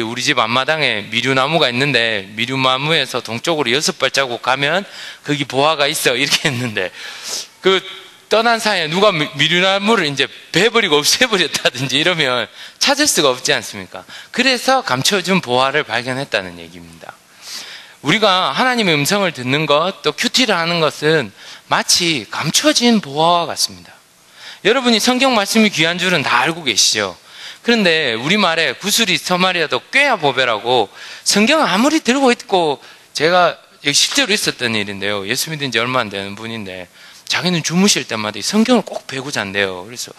우리 집 앞마당에 미류나무가 있는데 미류나무에서 동쪽으로 6발자국 가면 거기 보화가 있어 이렇게 했는데 그 떠난 사이에 누가 미류나무를 이제 베버리고 없애버렸다든지 이러면 찾을 수가 없지 않습니까? 그래서 감춰준 보화를 발견했다는 얘기입니다. 우리가 하나님의 음성을 듣는 것, 또 큐티를 하는 것은 마치 감춰진 보화와 같습니다. 여러분이 성경 말씀이 귀한 줄은 다 알고 계시죠? 그런데 우리말에 구슬이 서말이라도 꿰야 보배라고 성경을 아무리 들고 있고, 제가 실제로 있었던 일인데요. 예수 믿은 지 얼마 안 되는 분인데 자기는 주무실 때마다 이 성경을 꼭 베고 잔대요. 그래서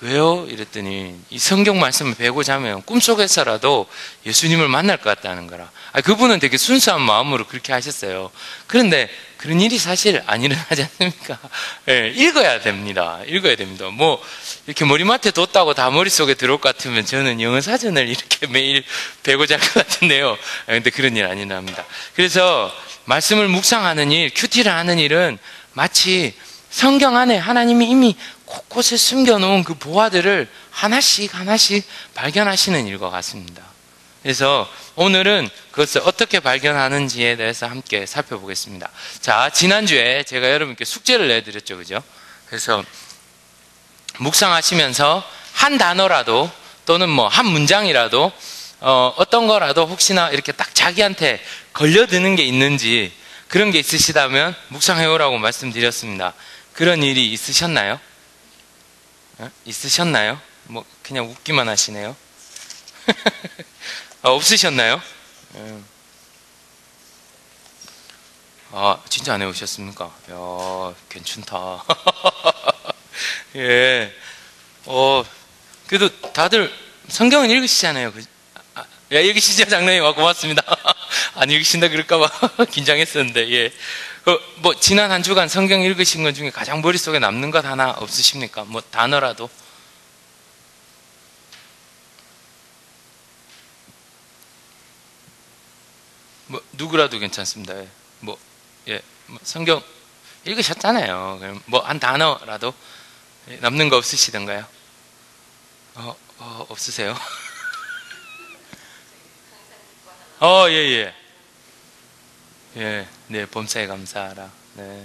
왜요? 이랬더니 이 성경 말씀을 베고 자면 꿈속에서라도 예수님을 만날 것 같다는 거라. 그분은 되게 순수한 마음으로 그렇게 하셨어요. 그런데 그런 일이 사실 안 일어나지 않습니까? 네, 읽어야 됩니다. 읽어야 됩니다. 뭐 이렇게 머리맡에 뒀다고 다 머릿속에 들어올 것 같으면 저는 영어 사전을 이렇게 매일 베고 잘 것 같은데요. 근데 그런 일 안 일어납니다. 그래서 말씀을 묵상하는 일, 큐티를 하는 일은 마치 성경 안에 하나님이 이미 곳곳에 숨겨놓은 그 보화들을 하나씩 발견하시는 일과 같습니다. 그래서 오늘은 그것을 어떻게 발견하는지에 대해서 함께 살펴보겠습니다. 자, 지난주에 제가 여러분께 숙제를 내드렸죠, 그죠? 그래서 묵상하시면서 한 단어라도 또는 뭐 한 문장이라도 어떤 거라도 혹시나 이렇게 딱 자기한테 걸려드는 게 있는지 그런 게 있으시다면 묵상해오라고 말씀드렸습니다. 그런 일이 있으셨나요? 있으셨나요? 뭐 그냥 웃기만 하시네요. 없으셨나요? 진짜 안 해오셨습니까? 야, 괜찮다. 예. 그래도 다들 성경은 읽으시잖아요. 읽으시죠, 장로님? 고맙습니다. 안 읽으신다 그럴까봐 긴장했었는데, 예. 뭐, 지난 한 주간 성경 읽으신 것 중에 가장 머릿속에 남는 것 하나 없으십니까? 뭐, 단어라도? 뭐, 누구라도 괜찮습니다. 예. 뭐, 성경 읽으셨잖아요. 그럼 뭐, 한 단어라도 남는 거 없으시던가요? 없으세요? 예. 네, 범사에 감사하라. 네.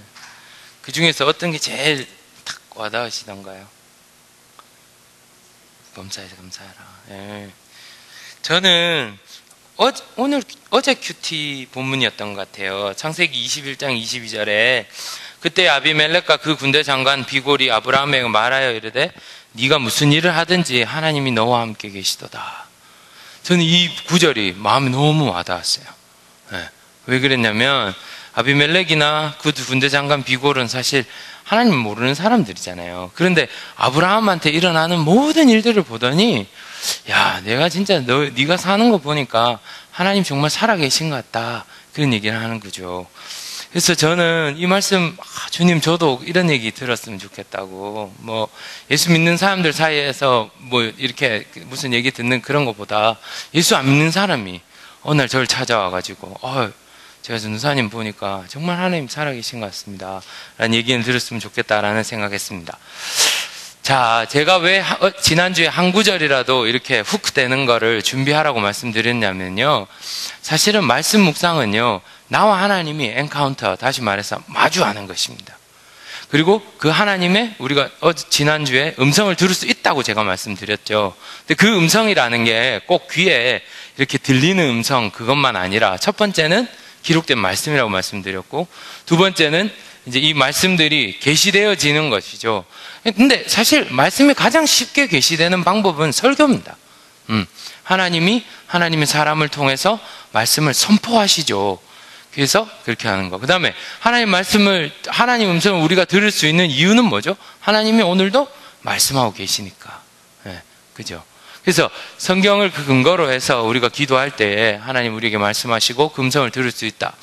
그 중에서 어떤 게 제일 탁 와닿으시던가요? 범사에 감사하라. 예. 저는 어제 큐티 본문이었던 것 같아요. 창세기 21장 22절에 그때 아비멜렉과 그 군대 장관 비골이 아브라함에게 말하여 이르되 네가 무슨 일을 하든지 하나님이 너와 함께 계시도다. 저는 이 구절이 마음에 너무 와닿았어요. 네. 왜 그랬냐면 아비멜렉이나 그 군대 장관 비골은 사실 하나님 모르는 사람들이잖아요. 그런데 아브라함한테 일어나는 모든 일들을 보더니 야, 내가 진짜 네가 사는 거 보니까 하나님 정말 살아계신 것 같다. 그런 얘기를 하는 거죠. 그래서 저는 이 말씀, 주님 저도 이런 얘기 들었으면 좋겠다고. 뭐 예수 믿는 사람들 사이에서 뭐 이렇게 무슨 얘기 듣는 그런 것보다 예수 안 믿는 사람이 어느 날 저를 찾아와가지고 제가 전도사님 보니까 정말 하나님 살아계신 것 같습니다 라는 얘기는 들었으면 좋겠다라는 생각했습니다. 자, 제가 왜 지난주에 한 구절이라도 이렇게 훅 되는 거를 준비하라고 말씀드렸냐면요, 사실은 말씀 묵상은요 나와 하나님이 엔카운터, 다시 말해서 마주하는 것입니다. 그리고 그 하나님의 우리가 지난주에 음성을 들을 수 있다고 제가 말씀드렸죠. 근데 그 음성이라는 게 꼭 귀에 이렇게 들리는 음성 그것만 아니라 첫 번째는 기록된 말씀이라고 말씀드렸고, 두 번째는 이제 이 말씀들이 계시되어지는 것이죠. 근데 사실 말씀이 가장 쉽게 계시되는 방법은 설교입니다. 하나님의 사람을 통해서 말씀을 선포하시죠. 그래서 그렇게 하는 거. 그 다음에 하나님 음성을 우리가 들을 수 있는 이유는 뭐죠? 하나님이 오늘도 말씀하고 계시니까. 네, 그죠? 그래서 성경을 그 근거로 해서 우리가 기도할 때에 하나님 우리에게 말씀하시고 그 음성을 들을 수 있다.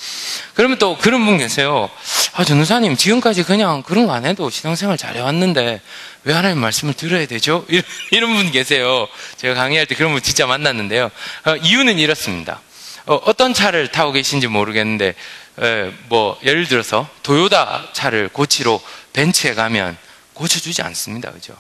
그러면 또 그런 분 계세요. 전도사님 지금까지 그냥 그런 거 안 해도 신앙생활 잘해왔는데 왜 하나님 말씀을 들어야 되죠? 이런 분 계세요. 제가 강의할 때 그런 분 진짜 만났는데요. 이유는 이렇습니다. 어떤 차를 타고 계신지 모르겠는데 뭐 예를 들어서 도요타 차를 고치러 벤츠에 가면 고쳐주지 않습니다. 그죠?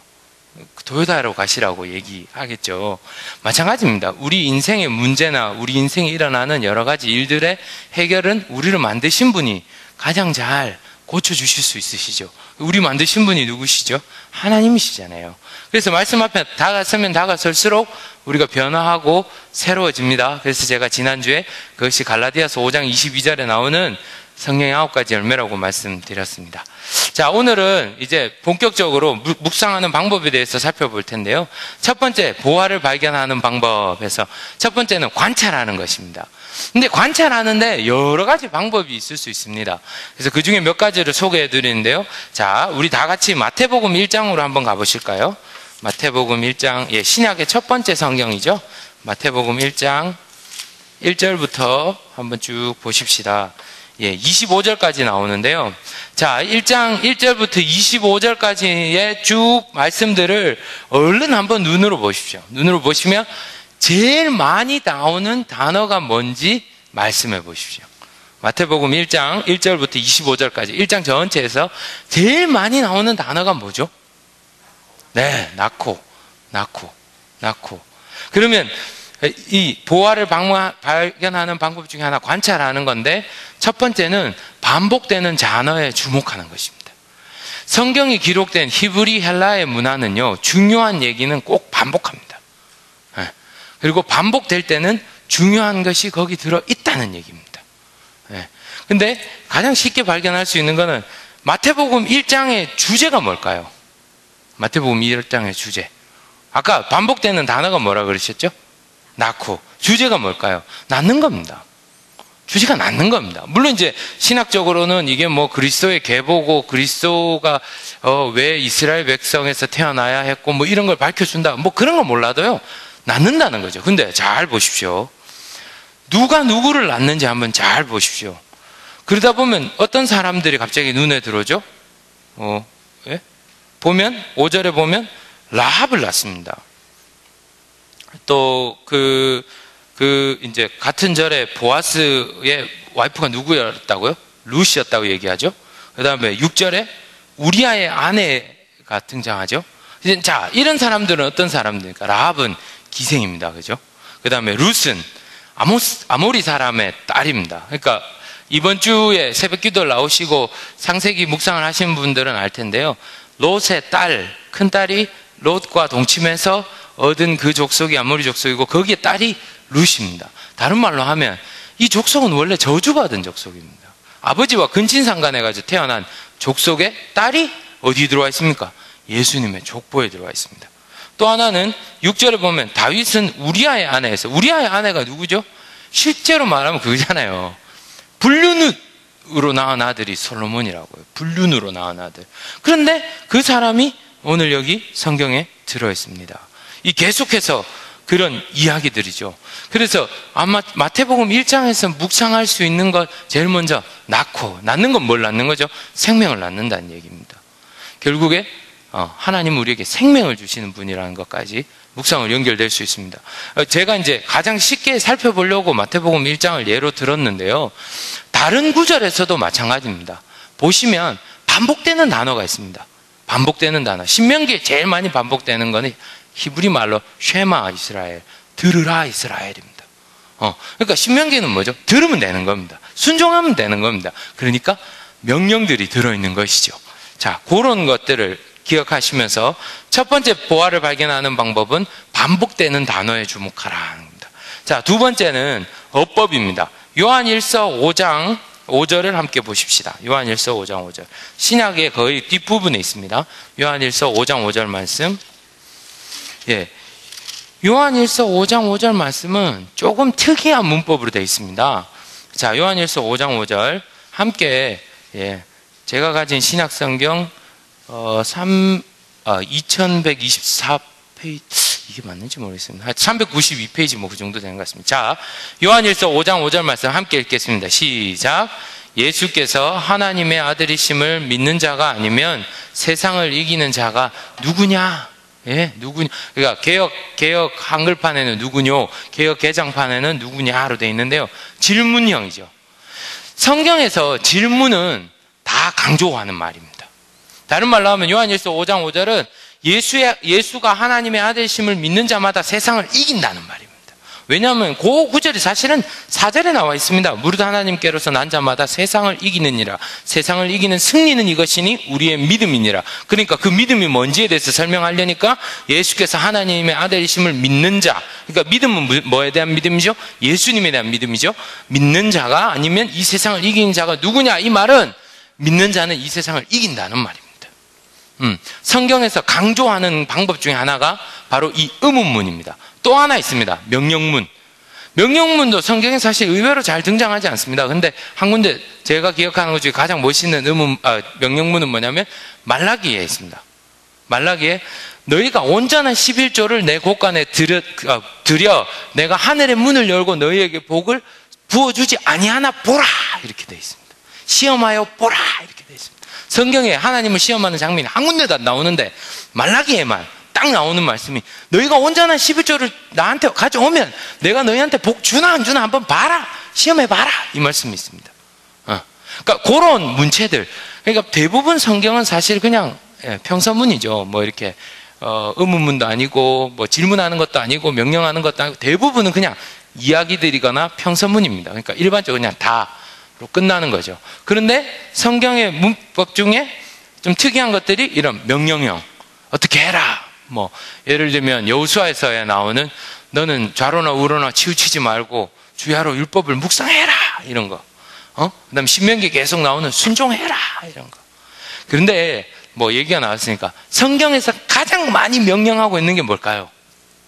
도요타로 가시라고 얘기하겠죠. 마찬가지입니다. 우리 인생의 문제나 우리 인생에 일어나는 여러 가지 일들의 해결은 우리를 만드신 분이 가장 잘 고쳐주실 수 있으시죠. 우리 만드신 분이 누구시죠? 하나님이시잖아요. 그래서 말씀 앞에 다가서면 다가설수록 우리가 변화하고 새로워집니다. 그래서 제가 지난주에 그것이 갈라디아서 5장 22절에 나오는 성령의 9가지 열매라고 말씀드렸습니다. 자, 오늘은 이제 본격적으로 묵상하는 방법에 대해서 살펴볼 텐데요. 첫 번째, 보화를 발견하는 방법에서 첫 번째는 관찰하는 것입니다. 근데 관찰하는데 여러 가지 방법이 있을 수 있습니다. 그래서 그 중에 몇 가지를 소개해 드리는데요. 자, 우리 다 같이 마태복음 1장으로 한번 가보실까요? 마태복음 1장, 신약의 첫 번째 성경이죠. 마태복음 1장 1절부터 한번 쭉 보십시다. 25절까지 나오는데요. 자, 1장 1절부터 25절까지의 쭉 말씀들을 얼른 한번 눈으로 보십시오. 눈으로 보시면 제일 많이 나오는 단어가 뭔지 말씀해 보십시오. 마태복음 1장 1절부터 25절까지 1장 전체에서 제일 많이 나오는 단어가 뭐죠? 네, 낳고. 그러면 이 보화를 발견하는 방법 중에 하나 관찰하는 건데, 첫 번째는 반복되는 단어에 주목하는 것입니다. 성경이 기록된 히브리 헬라의 문화는요, 중요한 얘기는 꼭 반복합니다. 그리고 반복될 때는 중요한 것이 거기 들어 있다는 얘기입니다. 근데 가장 쉽게 발견할 수 있는 거는 마태복음 1장의 주제가 뭘까요? 마태복음 1장의 주제. 아까 반복되는 단어가 뭐라 그러셨죠? 낳고. 주제가 뭘까요? 낳는 겁니다. 주제가 낳는 겁니다. 물론 이제 신학적으로는 이게 뭐 그리스도의 계보고 그리스도가 왜 이스라엘 백성에서 태어나야 했고 뭐 이런 걸 밝혀준다. 뭐 그런 거 몰라도요. 낳는다는 거죠. 근데 잘 보십시오. 누가 누구를 낳는지 한번 잘 보십시오. 그러다 보면 어떤 사람들이 갑자기 눈에 들어오죠? 보면 5절에 보면 라합을 낳습니다. 또 이제 같은 절에 보아스의 와이프가 누구였다고요? 룻이었다고 얘기하죠. 그 다음에 6절에 우리아의 아내가 등장하죠. 자, 이런 사람들은 어떤 사람들입니까? 라합은 기생입니다. 그죠? 그 다음에 룻은 아모리 사람의 딸입니다. 그러니까 이번 주에 새벽 기도를 나오시고 창세기 묵상을 하시는 분들은 알 텐데요. 롯의 딸, 큰 딸이 롯과 동침해서 얻은 그 족속이 아모리 족속이고 거기에 딸이 룻입니다. 다른 말로 하면 이 족속은 원래 저주받은 족속입니다. 아버지와 근친상간해가지고 태어난 족속의 딸이 어디 들어와 있습니까? 예수님의 족보에 들어와 있습니다. 또 하나는 6절에 보면 다윗은 우리아의 아내에서, 우리아의 아내가 누구죠? 실제로 말하면 그거잖아요. 불륜으로 낳은 아들이 솔로몬이라고요. 불륜으로 낳은 아들. 그런데 그 사람이 오늘 여기 성경에 들어있습니다. 이 계속해서 그런 이야기들이죠. 그래서 아마 마태복음 1장에서 묵상할 수 있는 것 제일 먼저 낳는 건 뭘 낳는 거죠? 생명을 낳는다는 얘기입니다. 결국에 하나님은 우리에게 생명을 주시는 분이라는 것까지 묵상을 연결될 수 있습니다. 제가 이제 가장 쉽게 살펴보려고 마태복음 1장을 예로 들었는데요. 다른 구절에서도 마찬가지입니다. 보시면 반복되는 단어가 있습니다. 반복되는 단어. 신명기에 제일 많이 반복되는 거는 히브리 말로 쉐마 이스라엘, 들으라 이스라엘입니다. 그러니까 신명기는 뭐죠? 들으면 되는 겁니다. 순종하면 되는 겁니다. 그러니까 명령들이 들어있는 것이죠. 자, 그런 것들을 기억하시면서 첫 번째 보화를 발견하는 방법은 반복되는 단어에 주목하라는 겁니다. 자, 두 번째는 어법입니다. 요한일서 5장 5절을 함께 보십시다. 요한일서 5장 5절. 신약의 거의 뒷부분에 있습니다. 요한일서 5장 5절 말씀. 요한일서 5장 5절 말씀은 조금 특이한 문법으로 되어 있습니다. 자, 요한일서 5장 5절 함께 제가 가진 신약 성경 2124페이지 이게 맞는지 모르겠습니다. 392페이지 뭐 그 정도 되는 것 같습니다. 자, 요한일서 5장 5절 말씀 함께 읽겠습니다. 시작. 예수께서 하나님의 아들이심을 믿는 자가 아니면 세상을 이기는 자가 누구냐? 누구냐? 그러니까 개역 한글판에는 누구뇨? 개역 개정판에는 누구냐로 되어 있는데요. 질문형이죠. 성경에서 질문은 다 강조하는 말입니다. 다른 말로 하면 요한일서 5장 5절은 예수가 하나님의 아들이심을 믿는 자마다 세상을 이긴다는 말입니다. 왜냐하면 그 구절이 사실은 4절에 나와 있습니다. 무릇 하나님께로서 난 자마다 세상을 이기느니라. 세상을 이기는 승리는 이것이니 우리의 믿음이니라. 그러니까 그 믿음이 뭔지에 대해서 설명하려니까 예수께서 하나님의 아들이심을 믿는 자. 그러니까 믿음은 뭐에 대한 믿음이죠? 예수님에 대한 믿음이죠. 믿는 자가 아니면 이 세상을 이기는 자가 누구냐? 이 말은 믿는 자는 이 세상을 이긴다는 말입니다. 성경에서 강조하는 방법 중에 하나가 바로 이 의문문입니다. 또 하나 있습니다. 명령문. 명령문도 성경에 사실 의외로 잘 등장하지 않습니다. 근데 한 군데 제가 기억하는 것 중에 가장 멋있는 명령문은 뭐냐면 말라기에 있습니다. 말라기에 너희가 온전한 11조를 내 곳간에 들여 내가 하늘의 문을 열고 너희에게 복을 부어주지 아니하나 보라 이렇게 되어 있습니다. 시험하여 보라 이렇게 되어 있습니다. 성경에 하나님을 시험하는 장면이 한 군데도 안 나오는데 말라기에만 딱 나오는 말씀이 너희가 온전한 11조를 나한테 가져오면 내가 너희한테 복 주나 안 주나 한번 봐라. 시험해봐라. 이 말씀이 있습니다. 그러니까 그런 문체들. 그러니까 대부분 성경은 사실 그냥 평서문이죠. 뭐 이렇게 의문문도 아니고 뭐 질문하는 것도 아니고 명령하는 것도 아니고 대부분은 그냥 이야기들이거나 평서문입니다. 그러니까 일반적으로 그냥 다로 끝나는 거죠. 그런데 성경의 문법 중에 좀 특이한 것들이 이런 명령형. 어떻게 해라. 뭐 예를 들면 여호수아에서 나오는 너는 좌로나 우로나 치우치지 말고 주야로 율법을 묵상해라 이런 거. 그다음 신명기 계속 나오는 순종해라 이런 거. 그런데 뭐 얘기가 나왔으니까 성경에서 가장 많이 명령하고 있는 게 뭘까요?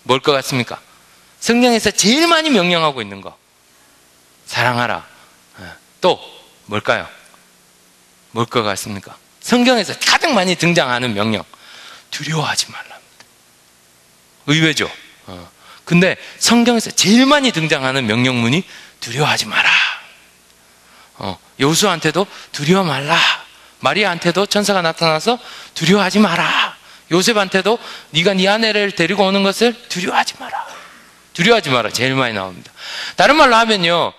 뭘 것 같습니까? 성경에서 제일 많이 명령하고 있는 거 사랑하라. 또 뭘까요? 뭘 것 같습니까? 성경에서 가장 많이 등장하는 명령 두려워하지 말랍니다. 의외죠. 근데 성경에서 제일 많이 등장하는 명령문이 두려워하지 마라. 여호수아한테도 두려워 말라. 마리아한테도 천사가 나타나서 두려워하지 마라. 요셉한테도 네가 네 아내를 데리고 오는 것을 두려워하지 마라. 두려워하지 마라. 제일 많이 나옵니다. 다른 말로 하면요.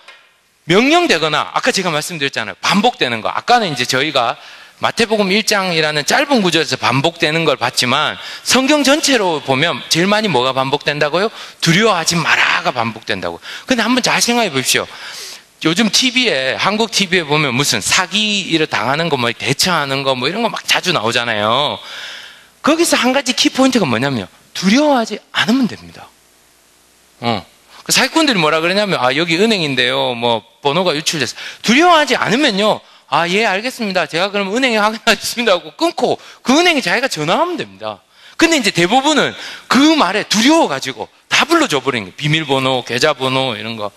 명령되거나 아까 제가 말씀드렸잖아요. 반복되는 거. 아까는 이제 저희가 마태복음 1장이라는 짧은 구절에서 반복되는 걸 봤지만 성경 전체로 보면 제일 많이 뭐가 반복된다고요? 두려워하지 마라가 반복된다고. 근데 한번 잘 생각해 보십시오. 요즘 TV에, 한국 TV에 보면 무슨 사기를 당하는 거, 뭐 대처하는 거, 뭐 이런 거 막 자주 나오잖아요. 거기서 한 가지 키포인트가 뭐냐면 두려워하지 않으면 됩니다. 그 사기꾼들이 뭐라 그러냐면 여기 은행인데요. 뭐 번호가 유출됐어요. 두려워하지 않으면요. 예, 알겠습니다. 제가 그럼 은행에 확인하겠습니다 하고 끊고 그 은행에 자기가 전화하면 됩니다. 근데 이제 대부분은 그 말에 두려워가지고 다 불러줘 버린 거예요. 비밀번호, 계좌번호 이런 거.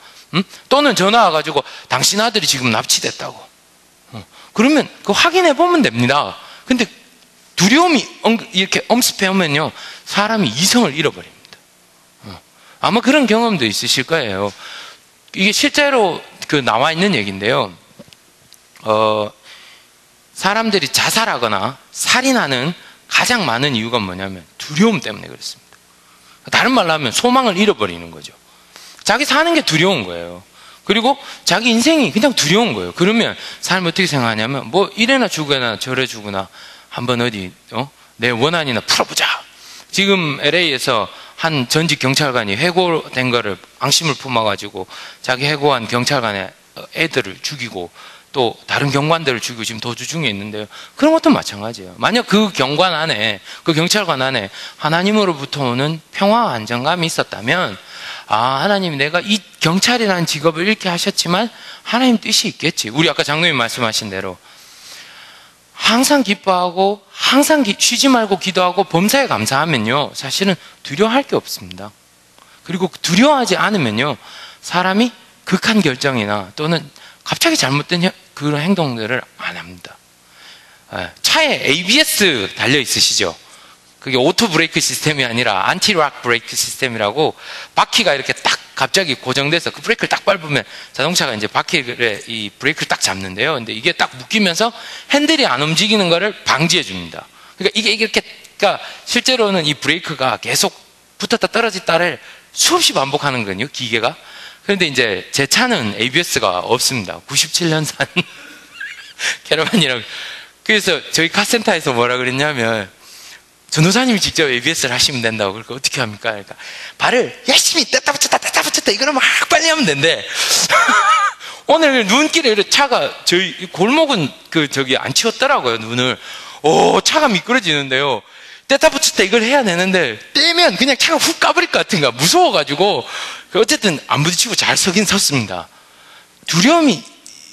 또는 전화 와가지고 당신 아들이 지금 납치됐다고. 그러면 그 확인해 보면 됩니다. 근데 두려움이 이렇게 엄습해 오면요. 사람이 이성을 잃어버립니다. 아마 그런 경험도 있으실 거예요. 이게 실제로 나와 있는 얘기인데요. 사람들이 자살하거나 살인하는 가장 많은 이유가 뭐냐면 두려움 때문에 그렇습니다. 다른 말로 하면 소망을 잃어버리는 거죠. 자기 사는 게 두려운 거예요. 그리고 자기 인생이 그냥 두려운 거예요. 그러면 삶 어떻게 생각하냐면 뭐 이래나 죽거나 저래 죽거나 한번 어디 내 원한이나 풀어보자. 지금 LA에서 한 전직 경찰관이 해고된 거를 앙심을 품어가지고 자기 해고한 경찰관의 애들을 죽이고 또 다른 경관들을 죽이고 지금 도주 중에 있는데요. 그런 것도 마찬가지예요. 만약 그 경관 안에, 그 경찰관 안에 하나님으로부터 오는 평화와 안정감이 있었다면 하나님이 내가 이 경찰이라는 직업을 잃게 하셨지만 하나님 뜻이 있겠지. 우리 아까 장로님 말씀하신 대로 항상 기뻐하고 항상 쉬지 말고 기도하고 범사에 감사하면요. 사실은 두려워할 게 없습니다. 그리고 두려워하지 않으면요. 사람이 극한 결정이나 또는 갑자기 잘못된 그런 행동들을 안 합니다. 차에 ABS 달려 있으시죠? 그게 오토 브레이크 시스템이 아니라 안티락 브레이크 시스템이라고 바퀴가 이렇게 딱 갑자기 고정돼서 그 브레이크를 딱 밟으면 자동차가 이제 바퀴를 이 브레이크를 딱 잡는데요. 근데 이게 딱 묶이면서 핸들이 안 움직이는 거를 방지해 줍니다. 그러니까 이게 이렇게, 그러니까 실제로는 이 브레이크가 계속 붙었다 떨어졌다를 수없이 반복하는 거거든요, 기계가. 그런데 이제 제 차는 ABS가 없습니다. 97년산 캐러반이라고. 그래서 저희 카센터에서 뭐라 그랬냐면 전도사님이 직접 ABS를 하시면 된다고. 그러니까 어떻게 합니까? 그러니까 발을 열심히 뗐다 붙였다 이거를 막 빨리 하면 된대. 오늘 눈길에 차가 저희 골목은 안 치웠더라고요, 눈을. 차가 미끄러지는데요. 뗐다 붙였다 이걸 해야 되는데 떼면 그냥 차가 훅 까버릴 것 같은가 무서워가지고 어쨌든 안 부딪히고 잘 서긴 섰습니다. 두려움이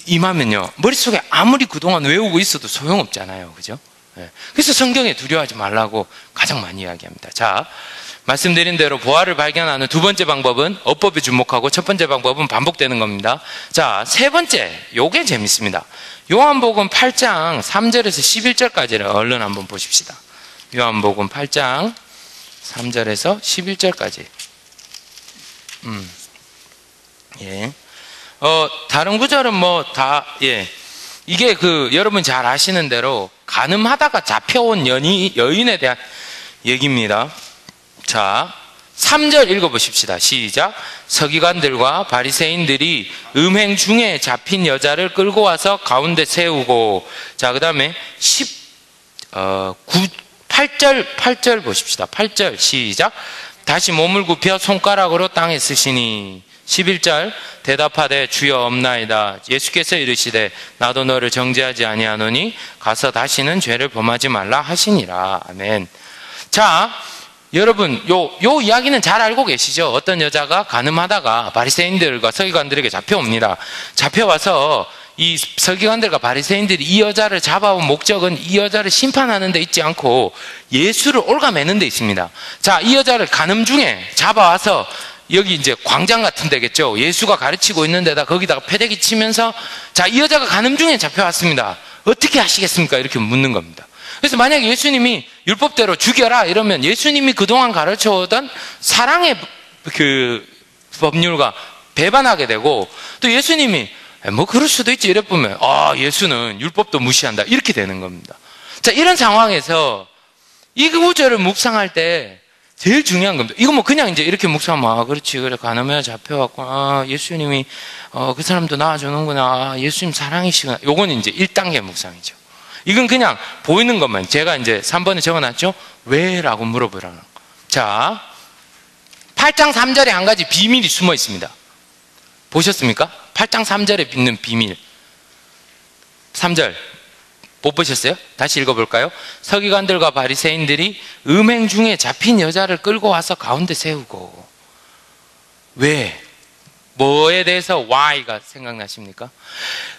임하면요, 머릿속에 아무리 그동안 외우고 있어도 소용없잖아요, 그죠? 네. 그래서 성경에 두려워하지 말라고 가장 많이 이야기합니다. 자, 말씀드린 대로 보화를 발견하는 두 번째 방법은 어법에 주목하고, 첫 번째 방법은 반복되는 겁니다. 자, 세 번째, 요게 재밌습니다. 요한복음 8장 3절에서 11절까지를 얼른 한번 보십시다. 요한복음 8장 3절에서 11절까지. 예. 다른 구절은 이게 여러분 잘 아시는 대로 간음하다가 잡혀온 여인에 대한 얘기입니다. 자, 3절 읽어보십시다. 시작. 서기관들과 바리새인들이 음행 중에 잡힌 여자를 끌고 와서 가운데 세우고, 자, 그 다음에 8절 보십시다. 8절 시작. 다시 몸을 굽혀 손가락으로 땅에 쓰시니. 11절 대답하되 주여 없나이다. 예수께서 이르시되 나도 너를 정죄하지 아니하노니 가서 다시는 죄를 범하지 말라 하시니라. 아멘. 자, 여러분 요 이야기는 잘 알고 계시죠? 어떤 여자가 간음하다가 바리새인들과 서기관들에게 잡혀옵니다. 잡혀와서 이 서기관들과 바리새인들이 이 여자를 잡아온 목적은 이 여자를 심판하는 데 있지 않고 예수를 올가매는 데 있습니다. 자, 이 여자를 간음 중에 잡아와서 여기 이제 광장 같은 데겠죠. 예수가 가르치고 있는 데다 거기다가 패대기 치면서, 자, 이 여자가 간음 중에 잡혀왔습니다. 어떻게 하시겠습니까? 이렇게 묻는 겁니다. 그래서 만약에 예수님이 율법대로 죽여라 이러면 예수님이 그동안 가르쳐오던 사랑의 법률과 배반하게 되고, 또 예수님이 그럴 수도 있지 이래 보면 예수는 율법도 무시한다 이렇게 되는 겁니다. 자, 이런 상황에서 이 구절을 묵상할 때 제일 중요한 겁니다. 이거 그냥 이제 이렇게 묵상하면 그렇지, 그래, 간음에 잡혀갖고 예수님이 그 사람도 낳아주는구나, 예수님 사랑이시구나, 요건 이제 1단계 묵상이죠. 이건 그냥 보이는 것만, 제가 이제 3번에 적어놨죠. 왜? 라고 물어보라는 거. 자, 8장 3절에 한 가지 비밀이 숨어 있습니다. 보셨습니까? 8장 3절에 있는 비밀. 3절 못 보셨어요? 다시 읽어볼까요? 서기관들과 바리새인들이 음행 중에 잡힌 여자를 끌고 와서 가운데 세우고. 왜? 뭐에 대해서 why가 생각나십니까?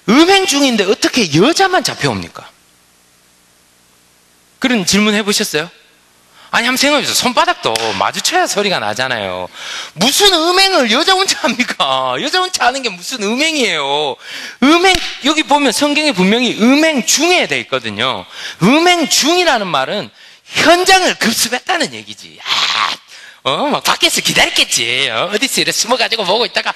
음행 중인데 어떻게 여자만 잡혀옵니까? 그런 질문 해보셨어요? 아니, 한번 생각해보세요. 손바닥도 마주쳐야 소리가 나잖아요. 무슨 음행을 여자 혼자 합니까? 여자 혼자 하는 게 무슨 음행이에요? 음행, 여기 보면 성경에 분명히 음행 중에 돼 있거든요. 음행 중이라는 말은 현장을 급습했다는 얘기지. 막 밖에서 기다렸겠지. 어디서 이래 숨어가지고 보고 있다가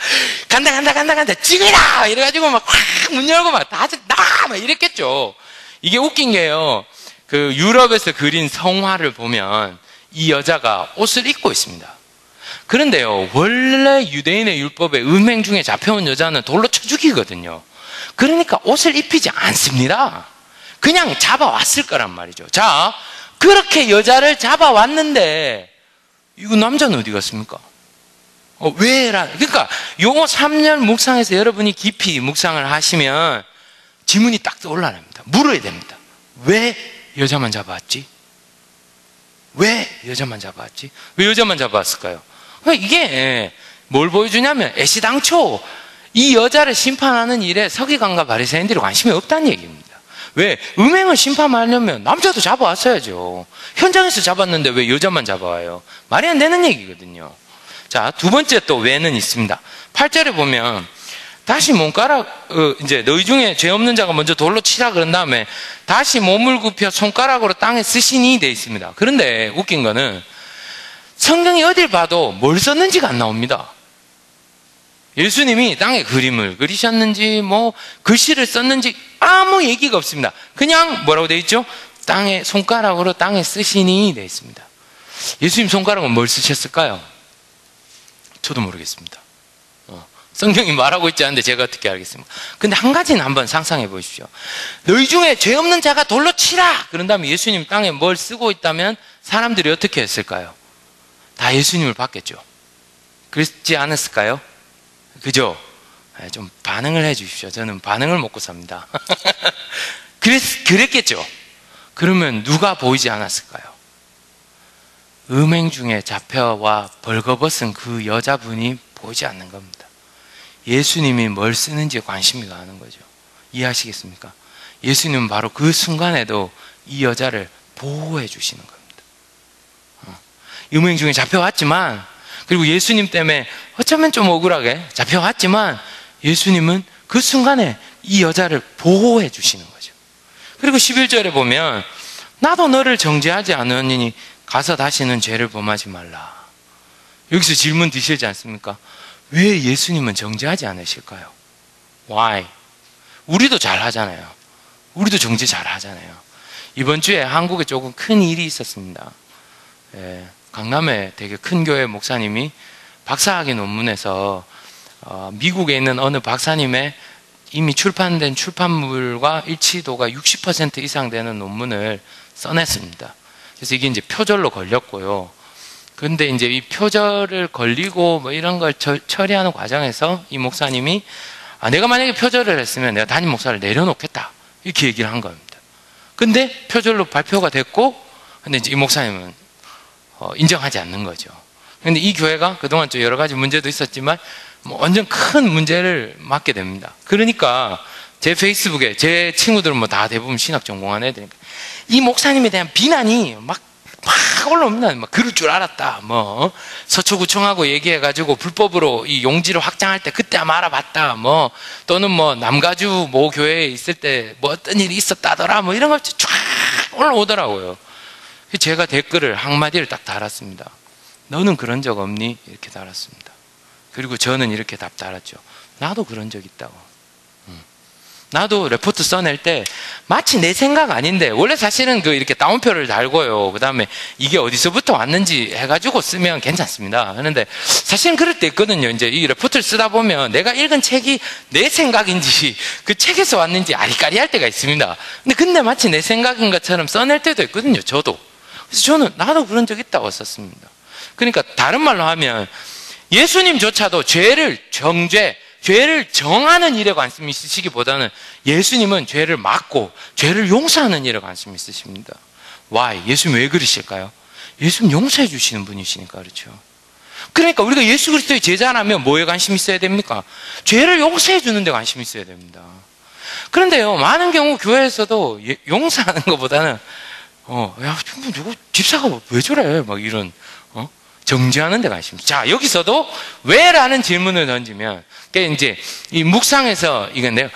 간다 찍으라 이래가지고 막 문 열고 막 다들 나와 막 이랬겠죠. 이게 웃긴 게요, 유럽에서 그린 성화를 보면 이 여자가 옷을 입고 있습니다. 그런데요, 원래 유대인의 율법에 음행 중에 잡혀온 여자는 돌로 쳐 죽이거든요. 그러니까 옷을 입히지 않습니다. 그냥 잡아왔을 거란 말이죠. 자, 그렇게 여자를 잡아왔는데 이거 남자는 어디 갔습니까? 그러니까 요 3년 묵상에서 여러분이 깊이 묵상을 하시면 질문이 딱 떠올라납니다. 물어야 됩니다. 왜 여자만 잡아왔지? 왜 여자만 잡아왔지? 왜 여자만 잡아왔을까요? 이게 뭘 보여주냐면 애시당초 이 여자를 심판하는 일에 서기관과 바리새인들이 관심이 없다는 얘기입니다. 왜? 음행을 심판하려면 남자도 잡아왔어야죠. 현장에서 잡았는데 왜 여자만 잡아와요? 말이 안 되는 얘기거든요. 자, 두 번째 또 왜는 있습니다. 8절에 보면 다시 몸가락, 이제 너희 중에 죄 없는 자가 먼저 돌로 치라 그런 다음에 다시 몸을 굽혀 손가락으로 땅에 쓰시니 돼 있습니다. 그런데 웃긴 거는 성경이 어딜 봐도 뭘 썼는지가 안 나옵니다. 예수님이 땅에 그림을 그리셨는지 글씨를 썼는지 아무 얘기가 없습니다. 그냥 뭐라고 돼 있죠? 손가락으로 땅에 쓰시니 돼 있습니다. 예수님 손가락은 뭘 쓰셨을까요? 저도 모르겠습니다. 성경이 말하고 있지 않은데 제가 어떻게 알겠습니까? 근데 한 가지는 한번 상상해 보십시오. 너희 중에 죄 없는 자가 돌로 치라! 그런 다음에 예수님 땅에 뭘 쓰고 있다면 사람들이 어떻게 했을까요? 다 예수님을 받겠죠. 그렇지 않았을까요? 그죠? 좀 반응을 해 주십시오. 저는 반응을 먹고 삽니다. 그랬겠죠. 그러면 누가 보이지 않았을까요? 음행 중에 잡혀와 벌거벗은 그 여자분이 보이지 않는 겁니다. 예수님이 뭘 쓰는지 관심이 가는 거죠. 이해하시겠습니까? 예수님은 바로 그 순간에도 이 여자를 보호해 주시는 겁니다. 음행 중에 잡혀왔지만, 그리고 예수님 때문에 어쩌면 좀 억울하게 잡혀왔지만 예수님은 그 순간에 이 여자를 보호해 주시는 거죠. 그리고 11절에 보면 나도 너를 정죄하지 않으니 가서 다시는 죄를 범하지 말라. 여기서 질문 드시지 않습니까? 왜 예수님은 정죄하지 않으실까요? Why? 우리도 잘 하잖아요. 우리도 정죄 잘 하잖아요. 이번 주에 한국에 조금 큰 일이 있었습니다. 강남에 되게 큰 교회 목사님이 박사학위 논문에서 미국에 있는 어느 박사님의 이미 출판된 출판물과 일치도가 60% 이상 되는 논문을 써냈습니다. 그래서 이게 이제 표절로 걸렸고요. 그런데 이제 이 표절을 걸리고 뭐 이런 걸 처리하는 과정에서 이 목사님이 내가 만약에 표절을 했으면 내가 담임 목사를 내려놓겠다, 이렇게 얘기를 한 겁니다. 근데 표절로 발표가 됐고, 근데 이제 이 목사님은 인정하지 않는 거죠. 근데 이 교회가 그동안 좀 여러 가지 문제도 있었지만 뭐 완전 큰 문제를 맞게 됩니다. 그러니까 제 페이스북에 제 친구들은 뭐 다 대부분 신학 전공한 애들이니까 이 목사님에 대한 비난이 막 올라옵니다. 막 그럴 줄 알았다. 뭐 서초구청하고 얘기해가지고 불법으로 이 용지를 확장할 때 그때 아마 알아봤다. 뭐 또는 뭐 남가주 모 교회에 있을 때 뭐 어떤 일이 있었다더라. 뭐 이런 거 쫙 올라오더라고요. 제가 댓글을 한마디를 딱 달았습니다. 너는 그런 적 없니? 이렇게 달았습니다. 그리고 저는 이렇게 답 달았죠. 나도 그런 적 있다고. 나도 레포트 써낼 때 마치 내 생각 아닌데, 원래 사실은 이렇게 따옴표를 달고요. 그 다음에 이게 어디서부터 왔는지 해가지고 쓰면 괜찮습니다. 그런데 사실은 그럴 때 있거든요. 이제 이 레포트를 쓰다 보면 내가 읽은 책이 내 생각인지 그 책에서 왔는지 아리까리할 때가 있습니다. 근데 마치 내 생각인 것처럼 써낼 때도 있거든요. 저도. 그래서 저는 나도 그런 적 있다고 썼습니다. 그러니까 다른 말로 하면 예수님조차도 죄를 정하는 일에 관심이 있으시기보다는 예수님은 죄를 막고 죄를 용서하는 일에 관심이 있으십니다. Why? 예수님 왜 그러실까요? 예수님 용서해 주시는 분이시니까 그렇죠. 그러니까 우리가 예수 그리스도의 제자라면 뭐에 관심이 있어야 됩니까? 죄를 용서해 주는 데 관심이 있어야 됩니다. 그런데요, 많은 경우 교회에서도 용서하는 것보다는 야, 누구 집사가 왜 저래? 막 이런 정죄하는 데 관심. 자, 여기서도 왜라는 질문을 던지면, 그러니까 이제 이 묵상에서 이건데요,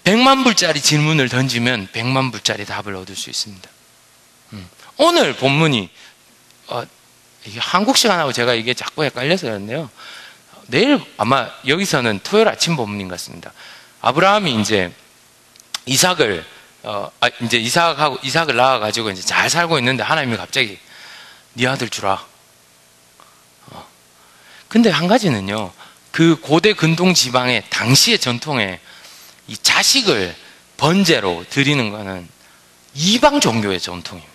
100만 불짜리 질문을 던지면 100만 불짜리 답을 얻을 수 있습니다. 오늘 본문이 이게 한국 시간하고 제가 이게 자꾸 헷갈려서 그런데요, 내일 아마 여기서는 토요일 아침 본문인 것 같습니다. 아브라함이 이제 이삭을 이삭을 낳아가지고 이제 잘 살고 있는데 하나님이 갑자기 네 아들 주라. 근데 한 가지는요, 그 고대 근동 지방의 당시의 전통에 이 자식을 번제로 드리는 거는 이방 종교의 전통입니다.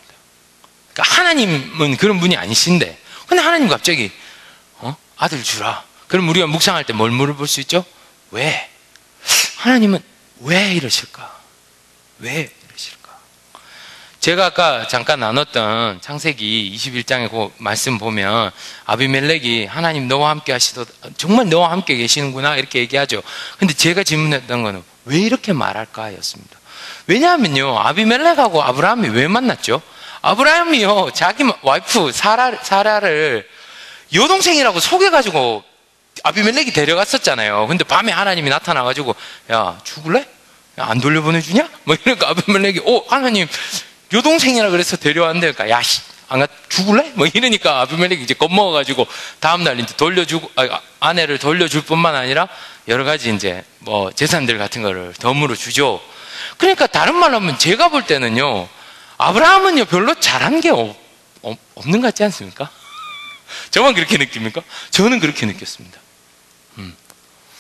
그러니까 하나님은 그런 분이 아니신데, 근데 하나님 갑자기 아들 주라. 그럼 우리가 묵상할 때 뭘 물어볼 수 있죠? 왜? 하나님은 왜 이러실까? 왜 이러실까? 제가 아까 잠깐 나눴던 창세기 21장의 그 말씀 보면 아비멜렉이 하나님 너와 함께 정말 너와 함께 계시는구나 이렇게 얘기하죠. 근데 제가 질문했던 거는 왜 이렇게 말할까 였습니다. 왜냐하면요, 아비멜렉하고 아브라함이 왜 만났죠? 아브라함이요, 자기 와이프 사라를 여동생이라고 속여가지고 아비멜렉이 데려갔었잖아요. 근데 밤에 하나님이 나타나가지고 야, 죽을래? 야, 안 돌려보내주냐? 뭐 이러니까 아비멜렉이 하나님 여동생이라 그래서 데려왔는데, 그러니까 야, 안 죽을래? 뭐 이러니까 아비멜렉이 이제 겁먹어가지고 다음날 이제 아내를 돌려줄 뿐만 아니라 여러 가지 이제 뭐 재산들 같은 거를 덤으로 주죠. 그러니까 다른 말로 하면 제가 볼 때는요, 아브라함은요 별로 잘한 게 없는 것 같지 않습니까? 저만 그렇게 느낍니까? 저는 그렇게 느꼈습니다.